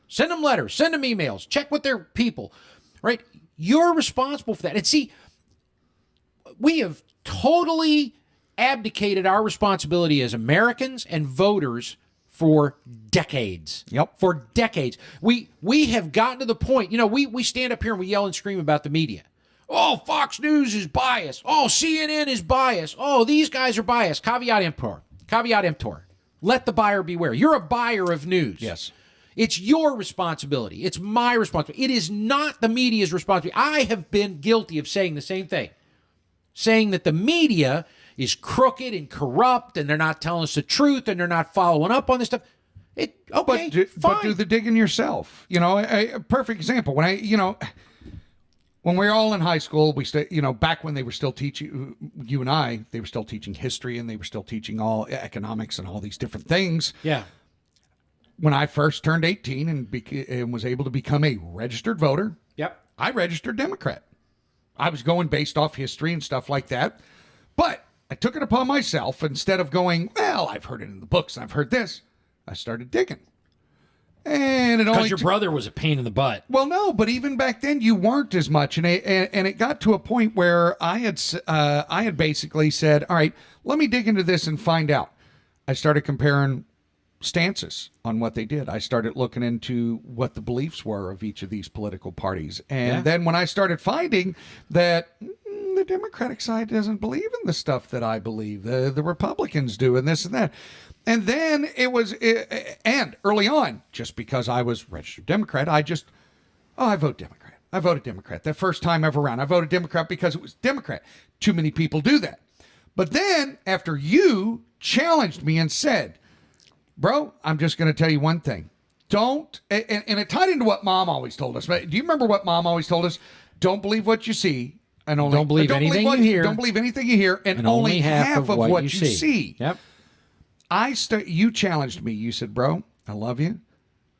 Send them letters, send them emails, check with their people, right? You're responsible for that. And see, we have totally abdicated our responsibility as Americans and voters for decades. Yep. For decades. We have gotten to the point, we stand up here and we yell and scream about the media. Oh, Fox News is biased. Oh, CNN is biased. Oh, these guys are biased. Caveat emptor. Caveat emptor. Let the buyer beware. You're a buyer of news. Yes. It's your responsibility. It's my responsibility. It is not the media's responsibility. I have been guilty of saying the same thing. Saying that the media is crooked and corrupt and they're not telling us the truth and they're not following up on this stuff. But do the digging yourself. A perfect example. When we were all in high school, back when they were still teaching, you and I, they were still teaching history and they were still teaching all economics and all these different things. Yeah. When I first turned 18 and was able to become a registered voter, Yep. I registered Democrat. I was going based off history and stuff like that. But I took it upon myself, instead of going, well, I've heard it in the books and I've heard this, I started digging. And it only Because your brother was a pain in the butt. Well, no, but even back then you weren't as much, and it got to a point where I had basically said, all right, let me dig into this and find out. I started comparing stances on what they did. I started looking into what the beliefs were of each of these political parties, and then when I started finding that the Democratic side doesn't believe in the stuff that I believe, the Republicans do, and this and that. And then and early on, just because I was registered Democrat, I vote Democrat. I voted Democrat. That first time ever around, I voted Democrat because it was Democrat. Too many people do that. But then after you challenged me and said, bro, I'm just going to tell you one thing. Don't, and it tied into what Mom always told us. But do you remember what Mom always told us? Don't believe what you see. And only, don't believe anything you hear. Don't believe anything you hear. And only half of what you see. Yep. You challenged me. You said, bro, I love you,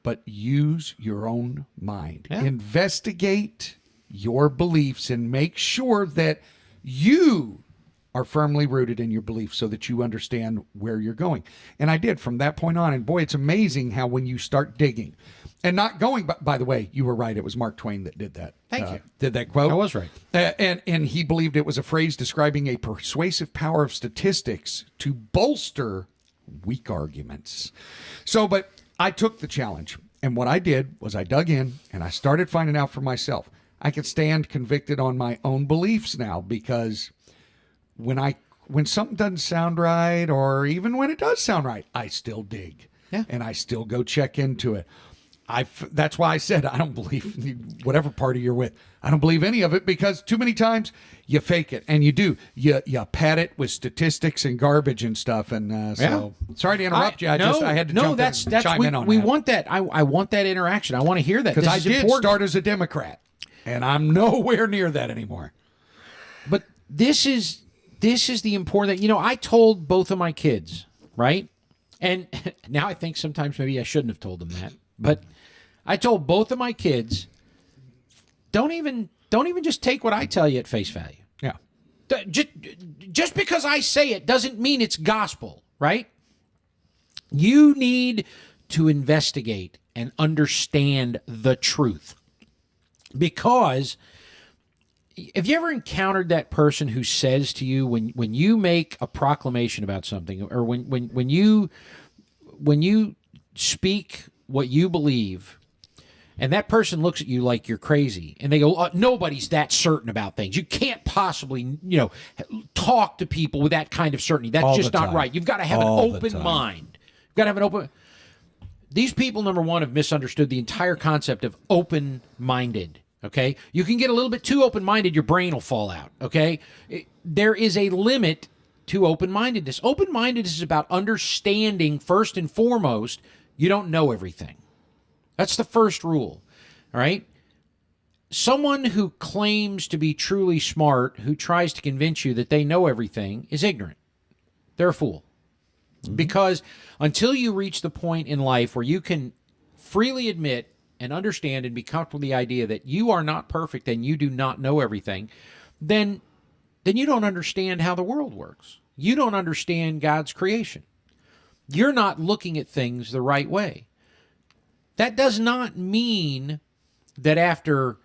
but use your own mind. Yeah. Investigate your beliefs and make sure that you are firmly rooted in your beliefs so that you understand where you're going. And I did from that point on. And boy, it's amazing how when you start digging and not going, by the way, you were right. It was Mark Twain that did that. Thank you. Did that quote. I was right. And he believed it was a phrase describing a persuasive power of statistics to bolster weak arguments. So, but I took the challenge. And what I did was I dug in and I started finding out for myself. I could stand convicted on my own beliefs now because when something doesn't sound right, or even when it does sound right, I still dig. Yeah. And I still go check into it. That's why I said I don't believe whatever party you're with. I don't believe any of it because too many times you fake it, and you do. You pad it with statistics and garbage and stuff. And so sorry to interrupt you. I had to jump in and chime in on that. We want that. I want that interaction. I want to hear that because I did start as a Democrat, and I'm nowhere near that anymore. But this is the important. I told both of my kids, right? And now I think sometimes maybe I shouldn't have told them that, but I told both of my kids, don't even just take what I tell you at face value. Yeah. Just because I say it doesn't mean it's gospel, right? You need to investigate and understand the truth. Because have you ever encountered that person who says to you when you make a proclamation about something, or when you speak what you believe, and that person looks at you like you're crazy, and they go, nobody's that certain about things. You can't possibly, talk to people with that kind of certainty. That's just not right. You've got to have an open mind. You've got to have an open. These people, number one, have misunderstood the entire concept of open-minded. Okay, you can get a little bit too open-minded, your brain will fall out. Okay, there is a limit to open-mindedness. Open-mindedness is about understanding first and foremost. You don't know everything. That's the first rule. All right. Someone who claims to be truly smart, who tries to convince you that they know everything, is ignorant. They're a fool. Mm-hmm. Because until you reach the point in life where you can freely admit and understand and be comfortable with the idea that you are not perfect and you do not know everything, then you don't understand how the world works. You don't understand God's creation. You're not looking at things the right way. That does not mean that after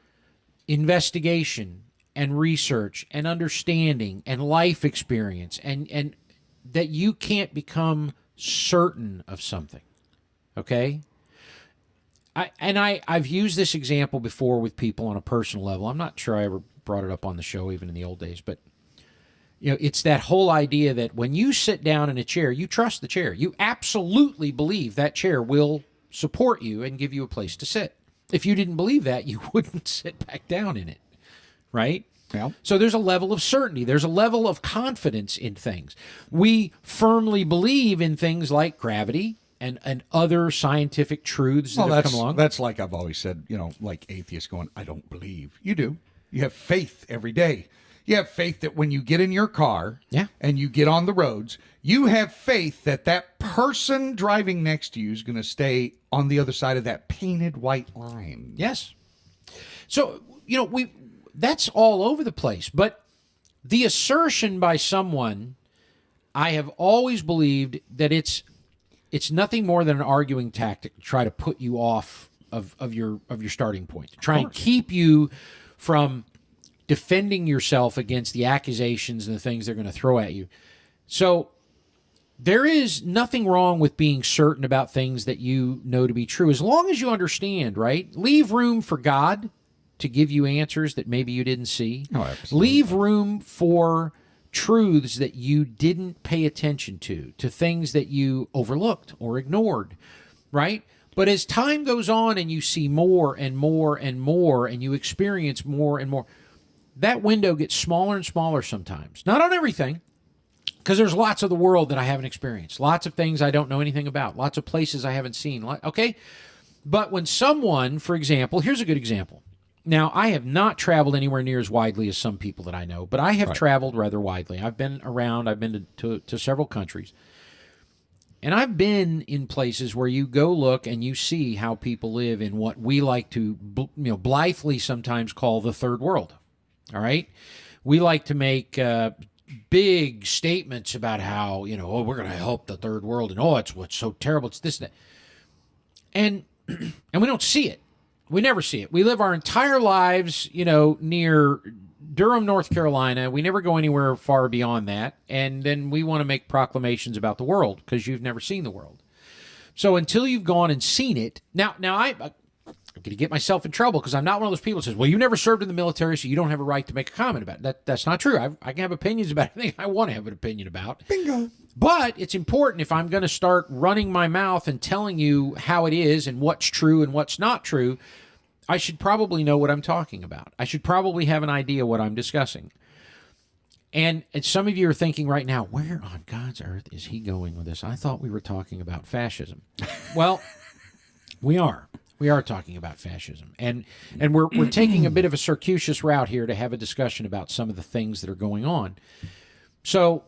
investigation and research and understanding and life experience and that you can't become certain of something. Okay? I've used this example before with people on a personal level. I'm not sure I ever brought it up on the show, even in the old days, but it's that whole idea that when you sit down in a chair, you trust the chair. You absolutely believe that chair will support you and give you a place to sit. If you didn't believe that, you wouldn't sit back down in it, right? Yeah. So there's a level of certainty. There's a level of confidence in things. We firmly believe in things like gravity and other scientific truths that have come along. That's like I've always said, like atheists going, I don't believe. You do. You have faith every day. You have faith that when you get in your car and you get on the roads, you have faith that that person driving next to you is going to stay on the other side of that painted white line. Yes. So, that's all over the place. But the assertion by someone, I have always believed that it's nothing more than an arguing tactic to try to put you off of your starting point, to try and keep you from defending yourself against the accusations and the things they're going to throw at you. So there is nothing wrong with being certain about things that you know to be true, as long as you understand, right? Leave room for God to give you answers that maybe you didn't see. Oh, absolutely. Leave room for truths that you didn't pay attention to things that you overlooked or ignored, right? But as time goes on and you see more and more and more and you experience more and more, that window gets smaller and smaller sometimes. Not on everything, because there's lots of the world that I haven't experienced. Lots of things I don't know anything about. Lots of places I haven't seen. Okay? But when someone, for example, here's a good example. Now, I have not traveled anywhere near as widely as some people that I know, but I have traveled rather widely. I've been around. I've been to several countries. And I've been in places where you go look and you see how people live in what we like to blithely sometimes call the third world. All right? We like to make big statements about how, we're going to help the third world, and it's what's so terrible, it's this and that. And we don't see it. We never see it. We live our entire lives, near Durham, North Carolina. We never go anywhere far beyond that. And then we want to make proclamations about the world because you've never seen the world. So until you've gone and seen it, now I'm going to get myself in trouble because I'm not one of those people who says, well, you never served in the military, so you don't have a right to make a comment about it. That's not true. I can have opinions about anything I want to have an opinion about. Bingo. But it's important if I'm going to start running my mouth and telling you how it is and what's true and what's not true, I should probably know what I'm talking about. I should probably have an idea what I'm discussing. And some of you are thinking right now, where on God's earth is he going with this? I thought we were talking about fascism. Well, we are. We are talking about fascism. And we're taking a bit of a circuitous route here to have a discussion about some of the things that are going on. So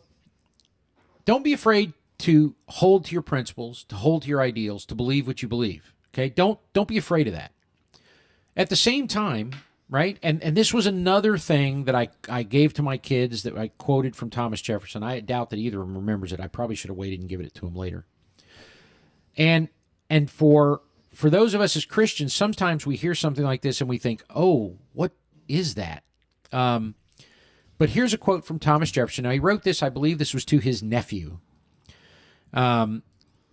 don't be afraid to hold to your principles, to hold to your ideals, to believe what you believe. Okay? Don't be afraid of that. At the same time, right, and this was another thing that I gave to my kids that I quoted from Thomas Jefferson. I doubt that either of them remembers it. I probably should have waited and given it to him later. And for those of us as Christians, sometimes we hear something like this and we think, oh, what is that? But here's a quote from Thomas Jefferson. Now, he wrote this, I believe this was to his nephew.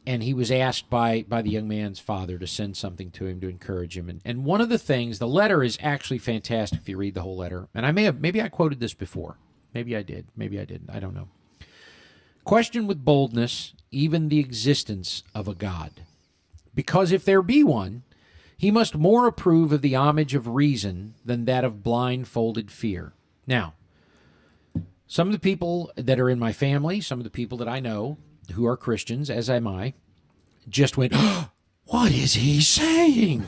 And he was asked by the young man's father to send something to him to encourage him. And one of the things, the letter is actually fantastic if you read the whole letter. And maybe I quoted this before. Maybe I did. Maybe I didn't. I don't know. Question with boldness even the existence of a God. Because if there be one, he must more approve of the homage of reason than that of blindfolded fear. Now, some of the people that are in my family, some of the people that I know, who are Christians, as am I, just went, oh, what is he saying?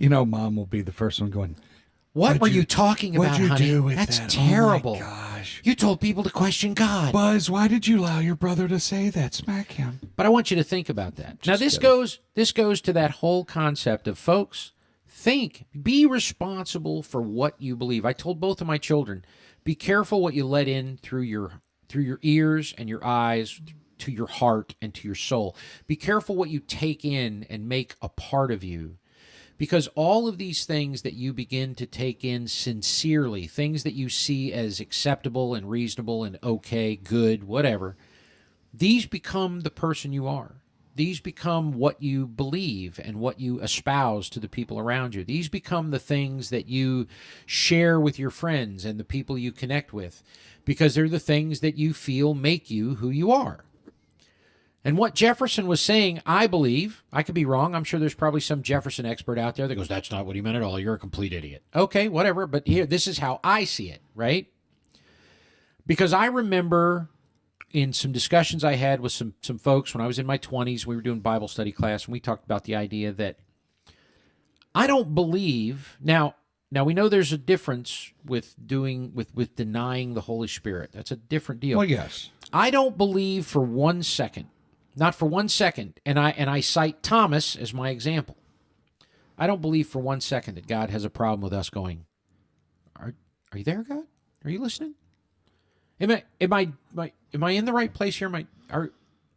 Mom will be the first one going, what were you talking about, honey? What'd you do with That's that? terrible. Oh, my gosh. You told people to question God. Buzz, why did you allow your brother to say that? Smack him. But I want you to think about that. Now, this goes to that whole concept of, folks, be responsible for what you believe. I told both of my children, be careful what you let in through your ears and your eyes, to your heart and to your soul. Be careful what you take in and make a part of you. Because all of these things that you begin to take in sincerely, things that you see as acceptable and reasonable and okay, good, whatever, these become the person you are. These become what you believe and what you espouse to the people around you. These become the things that you share with your friends and the people you connect with, because they're the things that you feel make you who you are. And what Jefferson was saying, I believe, I could be wrong, I'm sure there's probably some Jefferson expert out there that goes, that's not what he meant at all, you're a complete idiot. Okay, whatever, but here, this is how I see it, right? Because I remember in some discussions I had with some folks when I was in my 20s, we were doing Bible study class, and we talked about the idea that I don't believe, now we know there's a difference with denying the Holy Spirit. That's a different deal. Well, yes. I don't believe for 1 second, not for 1 second, and I cite Thomas as my example. I don't believe for 1 second that God has a problem with us going, are you there, God? Are you listening? Am I in the right place here?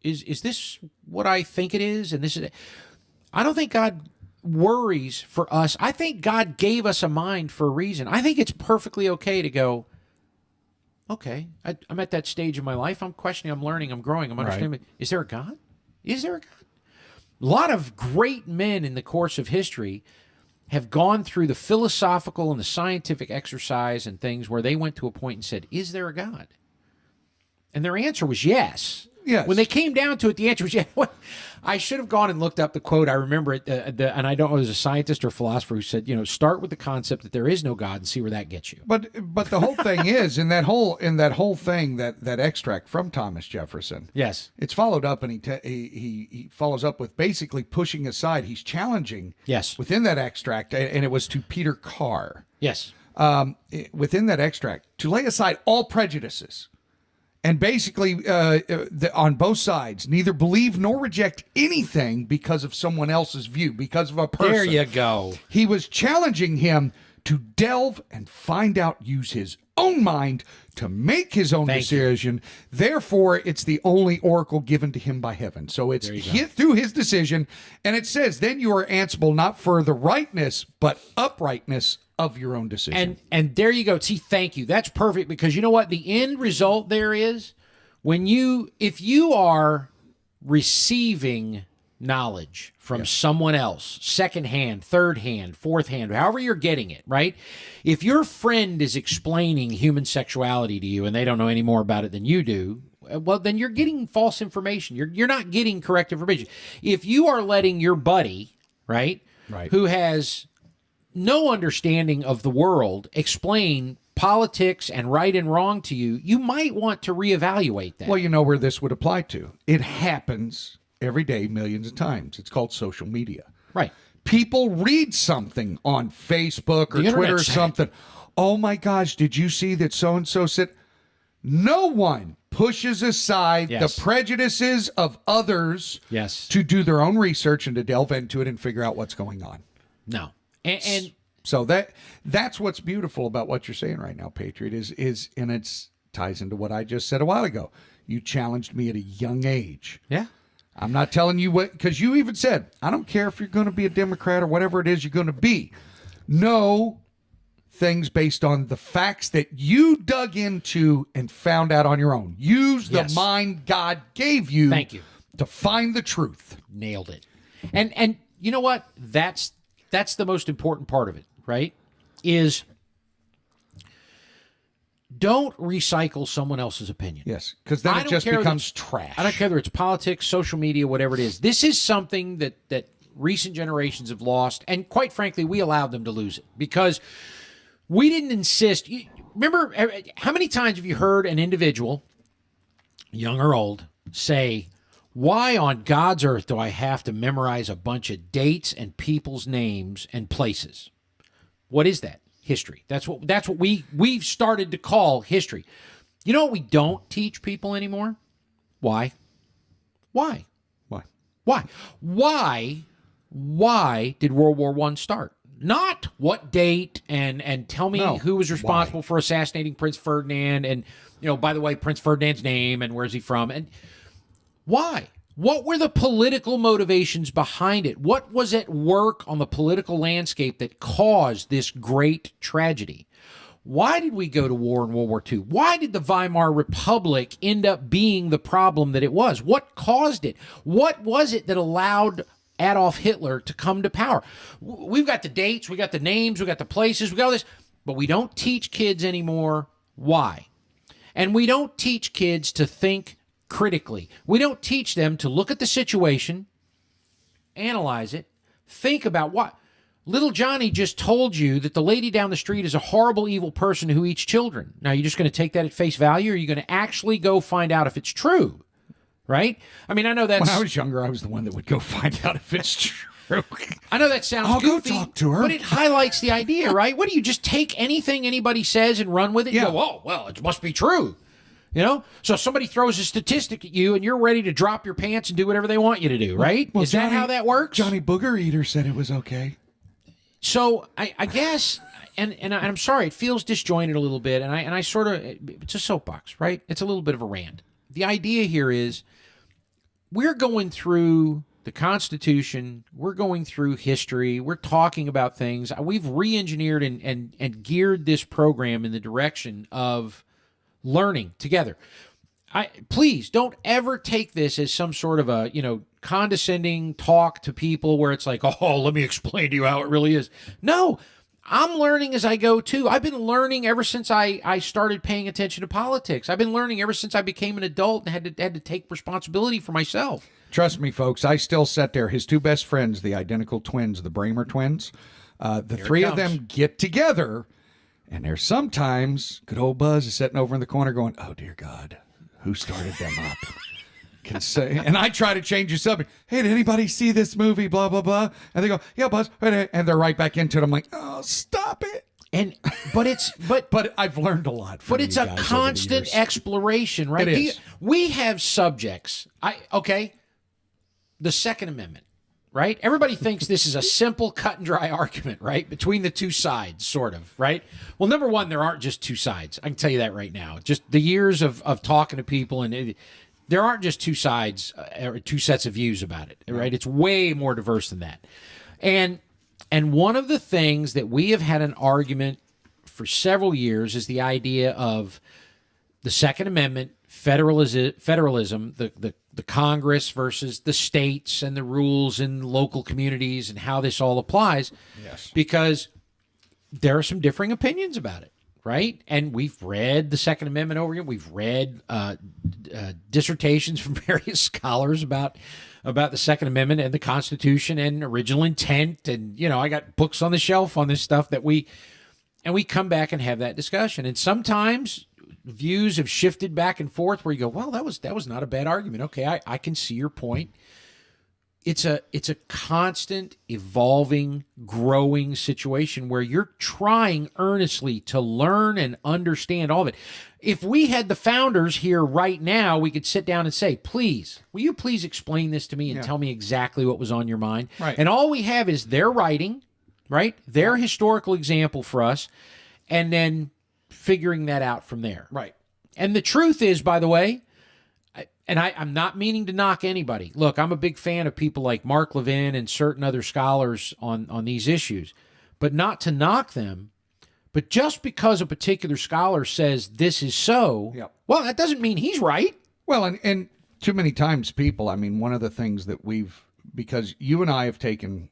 Is this what I think it is? And this is, I don't think God worries for us. I think God gave us a mind for a reason. I think it's perfectly okay to go, okay, I'm at that stage of my life. I'm questioning, I'm learning, I'm growing, I'm understanding. Right. Is there a God? Is there a God? A lot of great men in the course of history have gone through the philosophical and the scientific exercise and things where they went to a point and said, is there a God? And their answer was yes. Yes. When they came down to it, the answer was, yeah. What? I should have gone and looked up the quote. I remember it, and I don't know, it was a scientist or philosopher who said, start with the concept that there is no God and see where that gets you. But the whole thing is in that whole thing that extract from Thomas Jefferson. Yes, it's followed up, and he follows up with basically pushing aside. He's challenging. Yes. Within that extract, and it was to Peter Carr. Yes. Within that extract, to lay aside all prejudices. And basically, on both sides, neither believe nor reject anything because of someone else's view, because of a person. There you go. He was challenging him to delve and find out, use his own mind to make his own decision. Therefore, it's the only oracle given to him by heaven. So it's through his decision. And it says, then you are answerable not for the rightness, but uprightness of your own decision. And there you go. See, thank you. That's perfect, because you know what? The end result there is if you are receiving knowledge from someone else, secondhand, third hand, fourth hand, however you're getting it, right? If your friend is explaining human sexuality to you and they don't know any more about it than you do, well, then you're getting false information. You're not getting correct information. If you are letting your buddy, right, who has no understanding of the world, explain politics and right and wrong to you, you might want to reevaluate that. Well, you know where this would apply to. It happens every day, millions of times. It's called social media. Right. People read something on Facebook or Twitter or something. Oh my gosh, did you see that so-and-so said? No one pushes aside the prejudices of others to do their own research and to delve into it and figure out what's going on. No. And so that's what's beautiful about what you're saying right now, Patriot, is and it's ties into what I just said a while ago. You challenged me at a young age. Yeah. I'm not telling you what, because you even said, I don't care if you're going to be a Democrat or whatever it is you're going to be. Know things based on the facts that you dug into and found out on your own. Use the mind God gave you. Thank you. To find the truth. Nailed it. And you know what? That's the most important part of it, right? Is don't recycle someone else's opinion. Yes, because then it just becomes trash. I don't care whether it's politics, social media, whatever it is. This is something that recent generations have lost, and quite frankly, we allowed them to lose it because we didn't insist. Remember, how many times have you heard an individual, young or old, say, why on God's earth do I have to memorize a bunch of dates and people's names and places? What is that? History. That's what we've started to call history. You know what we don't teach people anymore? Why? Why? Why? Why? Why did World War I start? Not what date and tell me who was responsible for assassinating Prince Ferdinand and, by the way, Prince Ferdinand's name and where's he from and why? What were the political motivations behind it? What was at work on the political landscape that caused this great tragedy? Why did we go to war in World War II? Why did the Weimar Republic end up being the problem that it was? What caused it? What was it that allowed Adolf Hitler to come to power? We've got the dates, we got the names, we got the places, we got all this, but we don't teach kids anymore why. And we don't teach kids to think critically. We don't teach them to look at the situation, analyze it, think about what. Little Johnny just told you that the lady down the street is a horrible, evil person who eats children. Now, you're just going to take that at face value, or are you going to actually go find out if it's true? Right? I mean, I know that's... When I was younger, I was the one that would go find out if it's true. I know that sounds goofy, go talk to her. But it highlights the idea, right? What do you just take anything anybody says and run with it? Yeah. And go, oh, well, it must be true. So somebody throws a statistic at you and you're ready to drop your pants and do whatever they want you to do, right? Well, Is that how that works? Johnny Booger Eater said it was okay. So I guess, and I'm sorry, it feels disjointed a little bit, and I sort of, it's a soapbox, right? It's a little bit of a rant. The idea here is we're going through the Constitution, we're going through history, we're talking about things. We've re-engineered and geared this program in the direction of learning together. Please don't ever take this as some sort of a, condescending talk to people where it's like, oh, let me explain to you how it really is. No, I'm learning as I go too. I've been learning ever since I started paying attention to politics. I've been learning ever since I became an adult and had to take responsibility for myself. Trust me, folks, I still sat there. His two best friends, the identical twins, the Bramer twins, the three of them get together, and there's sometimes good old Buzz is sitting over in the corner going, oh, dear God, who started them up? Can say, and I try to change the subject. Hey, did anybody see this movie? Blah, blah, blah. And they go, yeah, Buzz. And they're right back into it. I'm like, oh, stop it. But I've learned a lot from But it's a constant exploration, right? It is. We have subjects. The Second Amendment, right? Everybody thinks this is a simple, cut and dry argument, right? Between the two sides, sort of, right? Well, number one, there aren't just two sides. I can tell you that right now. Just the years of talking to people, and there aren't just two sides or two sets of views about it, right? It's way more diverse than that. And one of the things that we have had an argument for several years is the idea of the Second Amendment, federalism, the Congress versus the states and the rules in local communities and how this all applies. Yes. Because there are some differing opinions about it, right? And we've read the Second Amendment over again. We've read dissertations from various scholars about the Second Amendment and the Constitution and original intent. And, I got books on the shelf on this stuff that we come back and have that discussion. And sometimes views have shifted back and forth where you go, well, that was not a bad argument. Okay, I can see your point. It's a constant, evolving, growing situation where you're trying earnestly to learn and understand all of it. If we had the founders here right now, we could sit down and say, please, will you please explain this to me and tell me exactly what was on your mind? Right. And all we have is their writing, right? Their historical example for us, and then figuring that out from there. Right. And the truth is, by the way, I'm not meaning to knock anybody. Look, I'm a big fan of people like Mark Levin and certain other scholars on these issues, but not to knock them. But just because a particular scholar says this is so, well, that doesn't mean he's right. Well, and too many times people, one of the things that because you and I have taken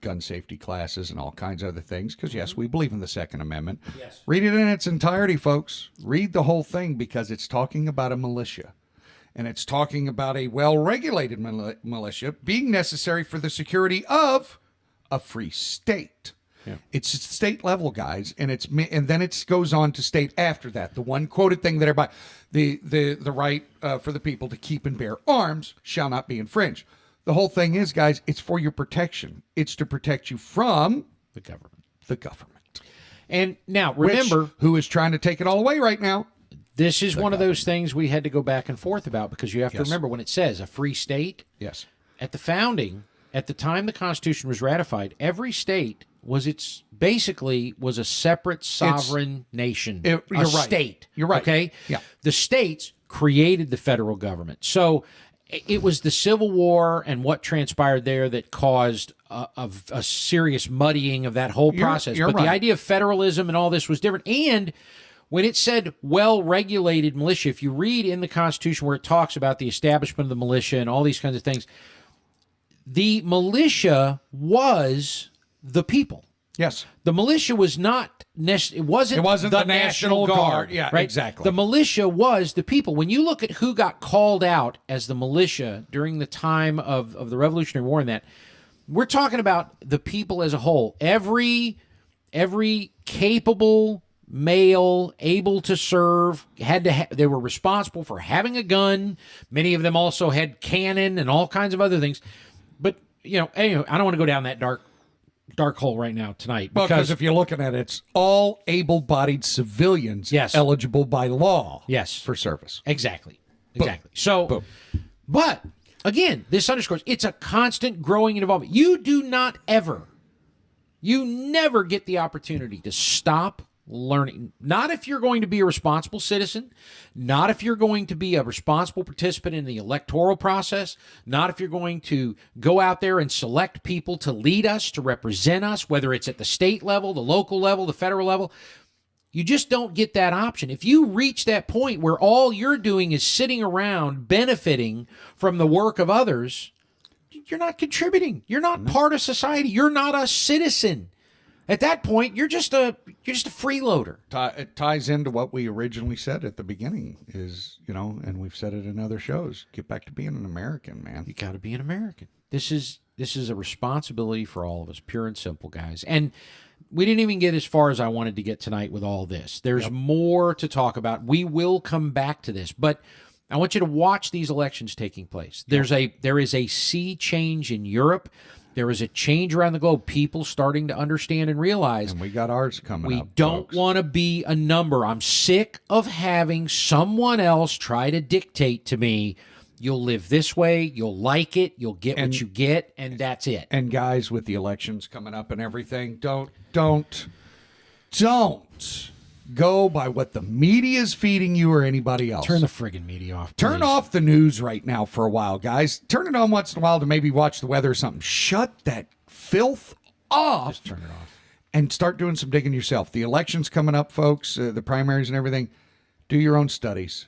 gun safety classes and all kinds of other things, because yes, we believe in the Second Amendment. Yes. Read it in its entirety, folks. Read the whole thing, because it's talking about a militia, and it's talking about a well-regulated militia being necessary for the security of a free state. Yeah. It's state level, guys, and then it goes on to state after that. The one quoted thing that everybody, the right for the people to keep and bear arms shall not be infringed. The whole thing is, guys, it's for your protection. It's to protect you from the government. The government. And now, remember, who is trying to take it all away right now? This is one of those things we had to go back and forth about, because you have to remember, when it says a free state, yes, at the founding, at the time the Constitution was ratified, every state was a separate sovereign nation. You're right. State. You're right. Okay? Yeah. The states created the federal government. So it was the Civil War and what transpired there that caused a serious muddying of that whole process. But the idea of federalism and all this was different. And when it said well-regulated militia, if you read in the Constitution where it talks about the establishment of the militia and all these kinds of things, the militia was the people. Yes. The militia was not it wasn't the National Guard. Yeah, right? exactly. The militia was the people. When you look at who got called out as the militia during the time of the Revolutionary War and that, we're talking about the people as a whole. Every capable male able to serve they were responsible for having a gun. Many of them also had cannon and all kinds of other things. But anyway, I don't want to go down that dark hole right now tonight. Because if you're looking at it, it's all able-bodied civilians eligible by law for service. Exactly. Boom. Exactly. So, Boom. But again, this underscores it's a constant growing and evolving. You never get the opportunity to stop learning. Not if you're going to be a responsible citizen, not if you're going to be a responsible participant in the electoral process, not if you're going to go out there and select people to lead us, to represent us, whether it's at the state level, the local level, the federal level. You just don't get that option. If you reach that point where all you're doing is sitting around benefiting from the work of others, you're not contributing. You're not part of society. You're not a citizen. At that point, you're just a freeloader. It ties into what we originally said at the beginning is, and we've said it in other shows, get back to being an American, man. You got to be an American. This is a responsibility for all of us, pure and simple, guys. And we didn't even get as far as I wanted to get tonight with all this. There's more to talk about. We will come back to this, but I want you to watch these elections taking place. There is a sea change in Europe. There is a change around the globe. People starting to understand and realize. And we got ours coming up. We don't want to be a number. I'm sick of having someone else try to dictate to me, you'll live this way, you'll like it, you'll get what you get, and that's it. And guys, with the elections coming up and everything, don't go by what the media is feeding you or anybody else. Turn the friggin' media off. Turn please. off the news right now for a while, guys. Turn it on once in a while to maybe watch the weather or something. Shut that filth off. Just turn it off. And start doing some digging yourself. The election's coming up, folks, the primaries and everything. Do your own studies.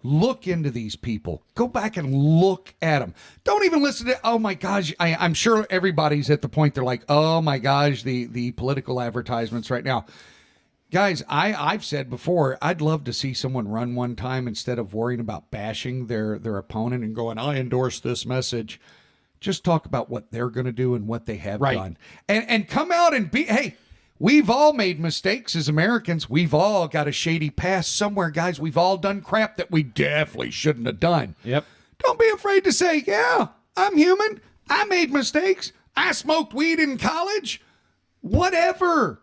Look into these people. Go back and look at them. Don't even listen to, oh my gosh, I'm sure everybody's at the point they're like, oh my gosh, the political advertisements right now. Guys, I've said before, I'd love to see someone run one time instead of worrying about bashing their opponent and going, I endorse this message. Just talk about what they're going to do and what they have done. And come out and be, hey, we've all made mistakes as Americans. We've all got a shady past somewhere, guys. We've all done crap that we definitely shouldn't have done. Yep. Don't be afraid to say, yeah, I'm human. I made mistakes. I smoked weed in college. Whatever.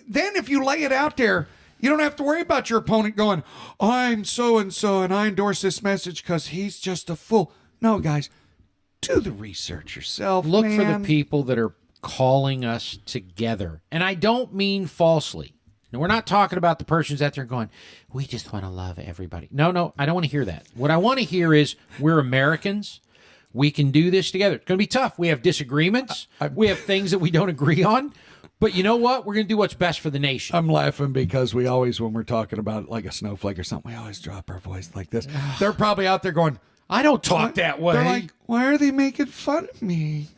Then if you lay it out there, you don't have to worry about your opponent going, I'm so-and-so and I endorse this message because he's just a fool. No, guys, do the research yourself. Look for the people that are calling us together. And I don't mean falsely. Now, we're not talking about the persons out there going, we just want to love everybody. No, I don't want to hear that. What I want to hear is we're Americans. We can do this together. It's going to be tough. We have disagreements. We have things that we don't agree on. But you know what? We're going to do what's best for the nation. I'm laughing because we always, when we're talking about like a snowflake or something, we always drop our voice like this. They're probably out there going, I don't talk that way. They're like, why are they making fun of me?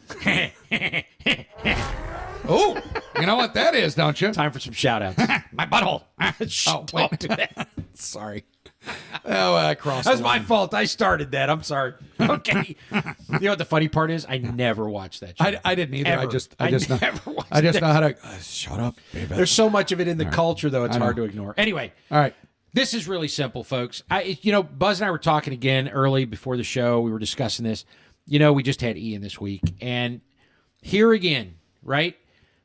Oh, you know what that is, don't you? Time for some shout-outs. My butthole. Don't do that. Sorry. Oh, I crossed That's the my line. fault. I started that. I'm sorry. Okay. You know what the funny part is? I never watched that show. I didn't either. Ever. I just know how to shut up, baby. There's so much of it in the culture, though, it's hard to ignore. Anyway. All right. This is really simple, folks. Buzz and I were talking again early before the show. We were discussing this. We just had Ian this week. And here again, right?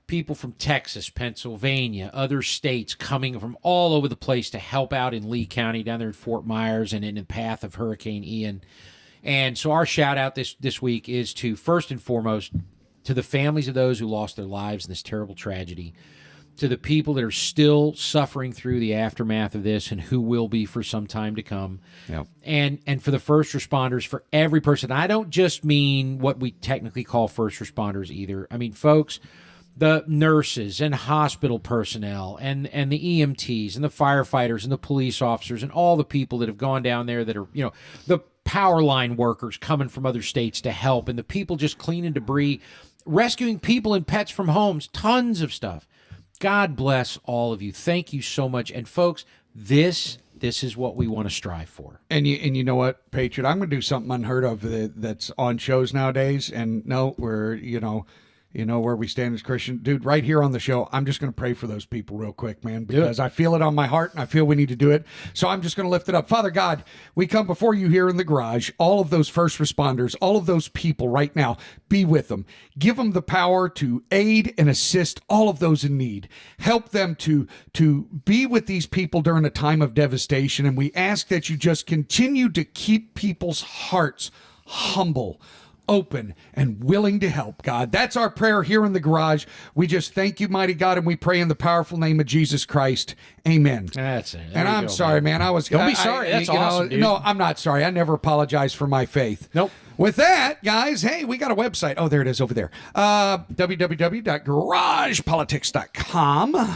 People from Texas, Pennsylvania, other states coming from all over the place to help out in Lee County, down there in Fort Myers and in the path of Hurricane Ian. And so our shout out this week is to, first and foremost, to the families of those who lost their lives in this terrible tragedy, to the people that are still suffering through the aftermath of this and who will be for some time to come. Yep. And for the first responders, for every person. I don't just mean what we technically call first responders either. I mean, folks, the nurses and hospital personnel and the EMTs and the firefighters and the police officers and all the people that have gone down there that are, the power line workers coming from other states to help, and the people just cleaning debris, rescuing people and pets from homes, tons of stuff. God bless all of you. Thank you so much. And folks, this is what we want to strive for. And you know what, Patriot? I'm going to do something unheard of that's on shows nowadays. And no, we're, where we stand as Christian. Dude, right here on the show, I'm just going to pray for those people real quick, man, because I feel it on my heart and I feel we need to do it. So I'm just going to lift it up. Father God, we come before you here in the garage, all of those first responders, all of those people right now, be with them. Give them the power to aid and assist all of those in need. Help them to be with these people during a time of devastation. And we ask that you just continue to keep people's hearts humble, open, and willing to help, God. That's our prayer here in the garage. We just thank you, mighty God, and we pray in the powerful name of Jesus Christ. Amen. That's it. And I'm sorry, man. Don't be sorry. That's awesome, dude. No, I'm not sorry. I never apologize for my faith. Nope. With that, guys, hey, we got a website. Oh, there it is over there. www.garagepolitics.com.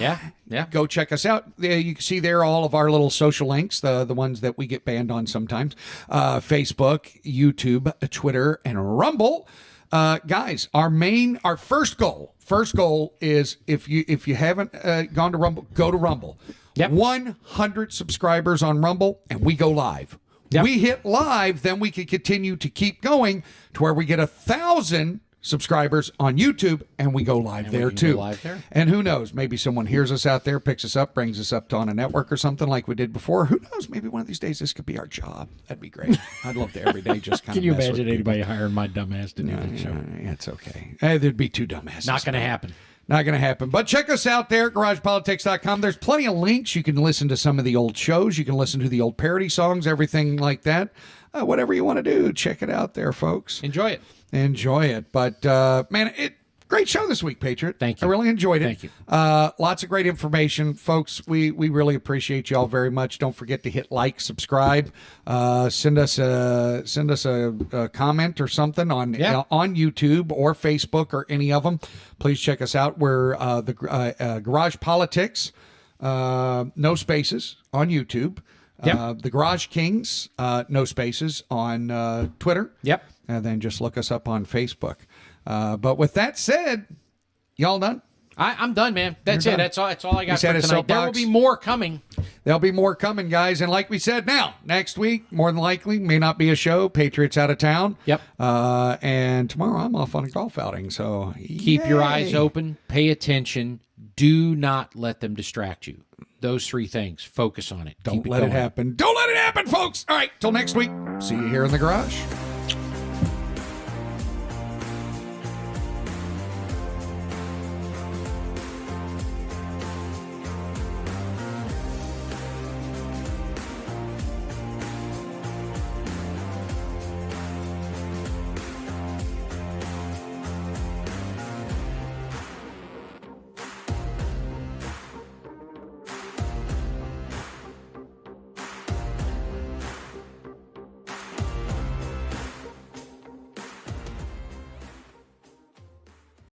Yeah. Go check us out. You can see there all of our little social links, the ones that we get banned on sometimes. Facebook, YouTube, Twitter, and Rumble. Guys, our first goal is if you haven't gone to Rumble, go to Rumble. Yep. 100 subscribers on Rumble, and we go live. Yep. We hit live, then we can continue to keep going to where we get 1,000 subscribers on YouTube, and we go live there too. Go live there. And who knows? Maybe someone hears us out there, picks us up, brings us up on a network or something like we did before. Who knows? Maybe one of these days this could be our job. That'd be great. I'd love to every day just kind Can of. you imagine anybody hiring my dumbass to do the show? Yeah, it's okay. There'd be two dumbasses. Not going to happen. Not going to happen. But check us out there at garagepolitics.com. There's plenty of links. You can listen to some of the old shows. You can listen to the old parody songs, everything like that. Whatever you want to do, check it out there, folks. Enjoy it. Enjoy it. But, man, great show this week, Patriot. Thank you. I really enjoyed it. Thank you. Lots of great information. Folks, we really appreciate you all very much. Don't forget to hit like, subscribe, send us a comment or something on YouTube or Facebook or any of them. Please check us out. We're the Garage Politics, no spaces on YouTube. Yep. The Garage Kings, no spaces on Twitter. Yep. And then just look us up on Facebook. But with that said, y'all done? I'm done, man. That's You're it. done. That's all I got You for said a tonight. There will soapbox? be more coming. There'll be more coming, guys. And like we said, now, next week, more than likely, may not be a show. Patriot's out of town. Yep. And tomorrow I'm off on a golf outing. So Keep your eyes open. Pay attention. Do not let them distract you. Those three things. Focus on it. Don't Keep let it going. happen. Don't let it happen, folks. All right. Till next week. See you here in the garage.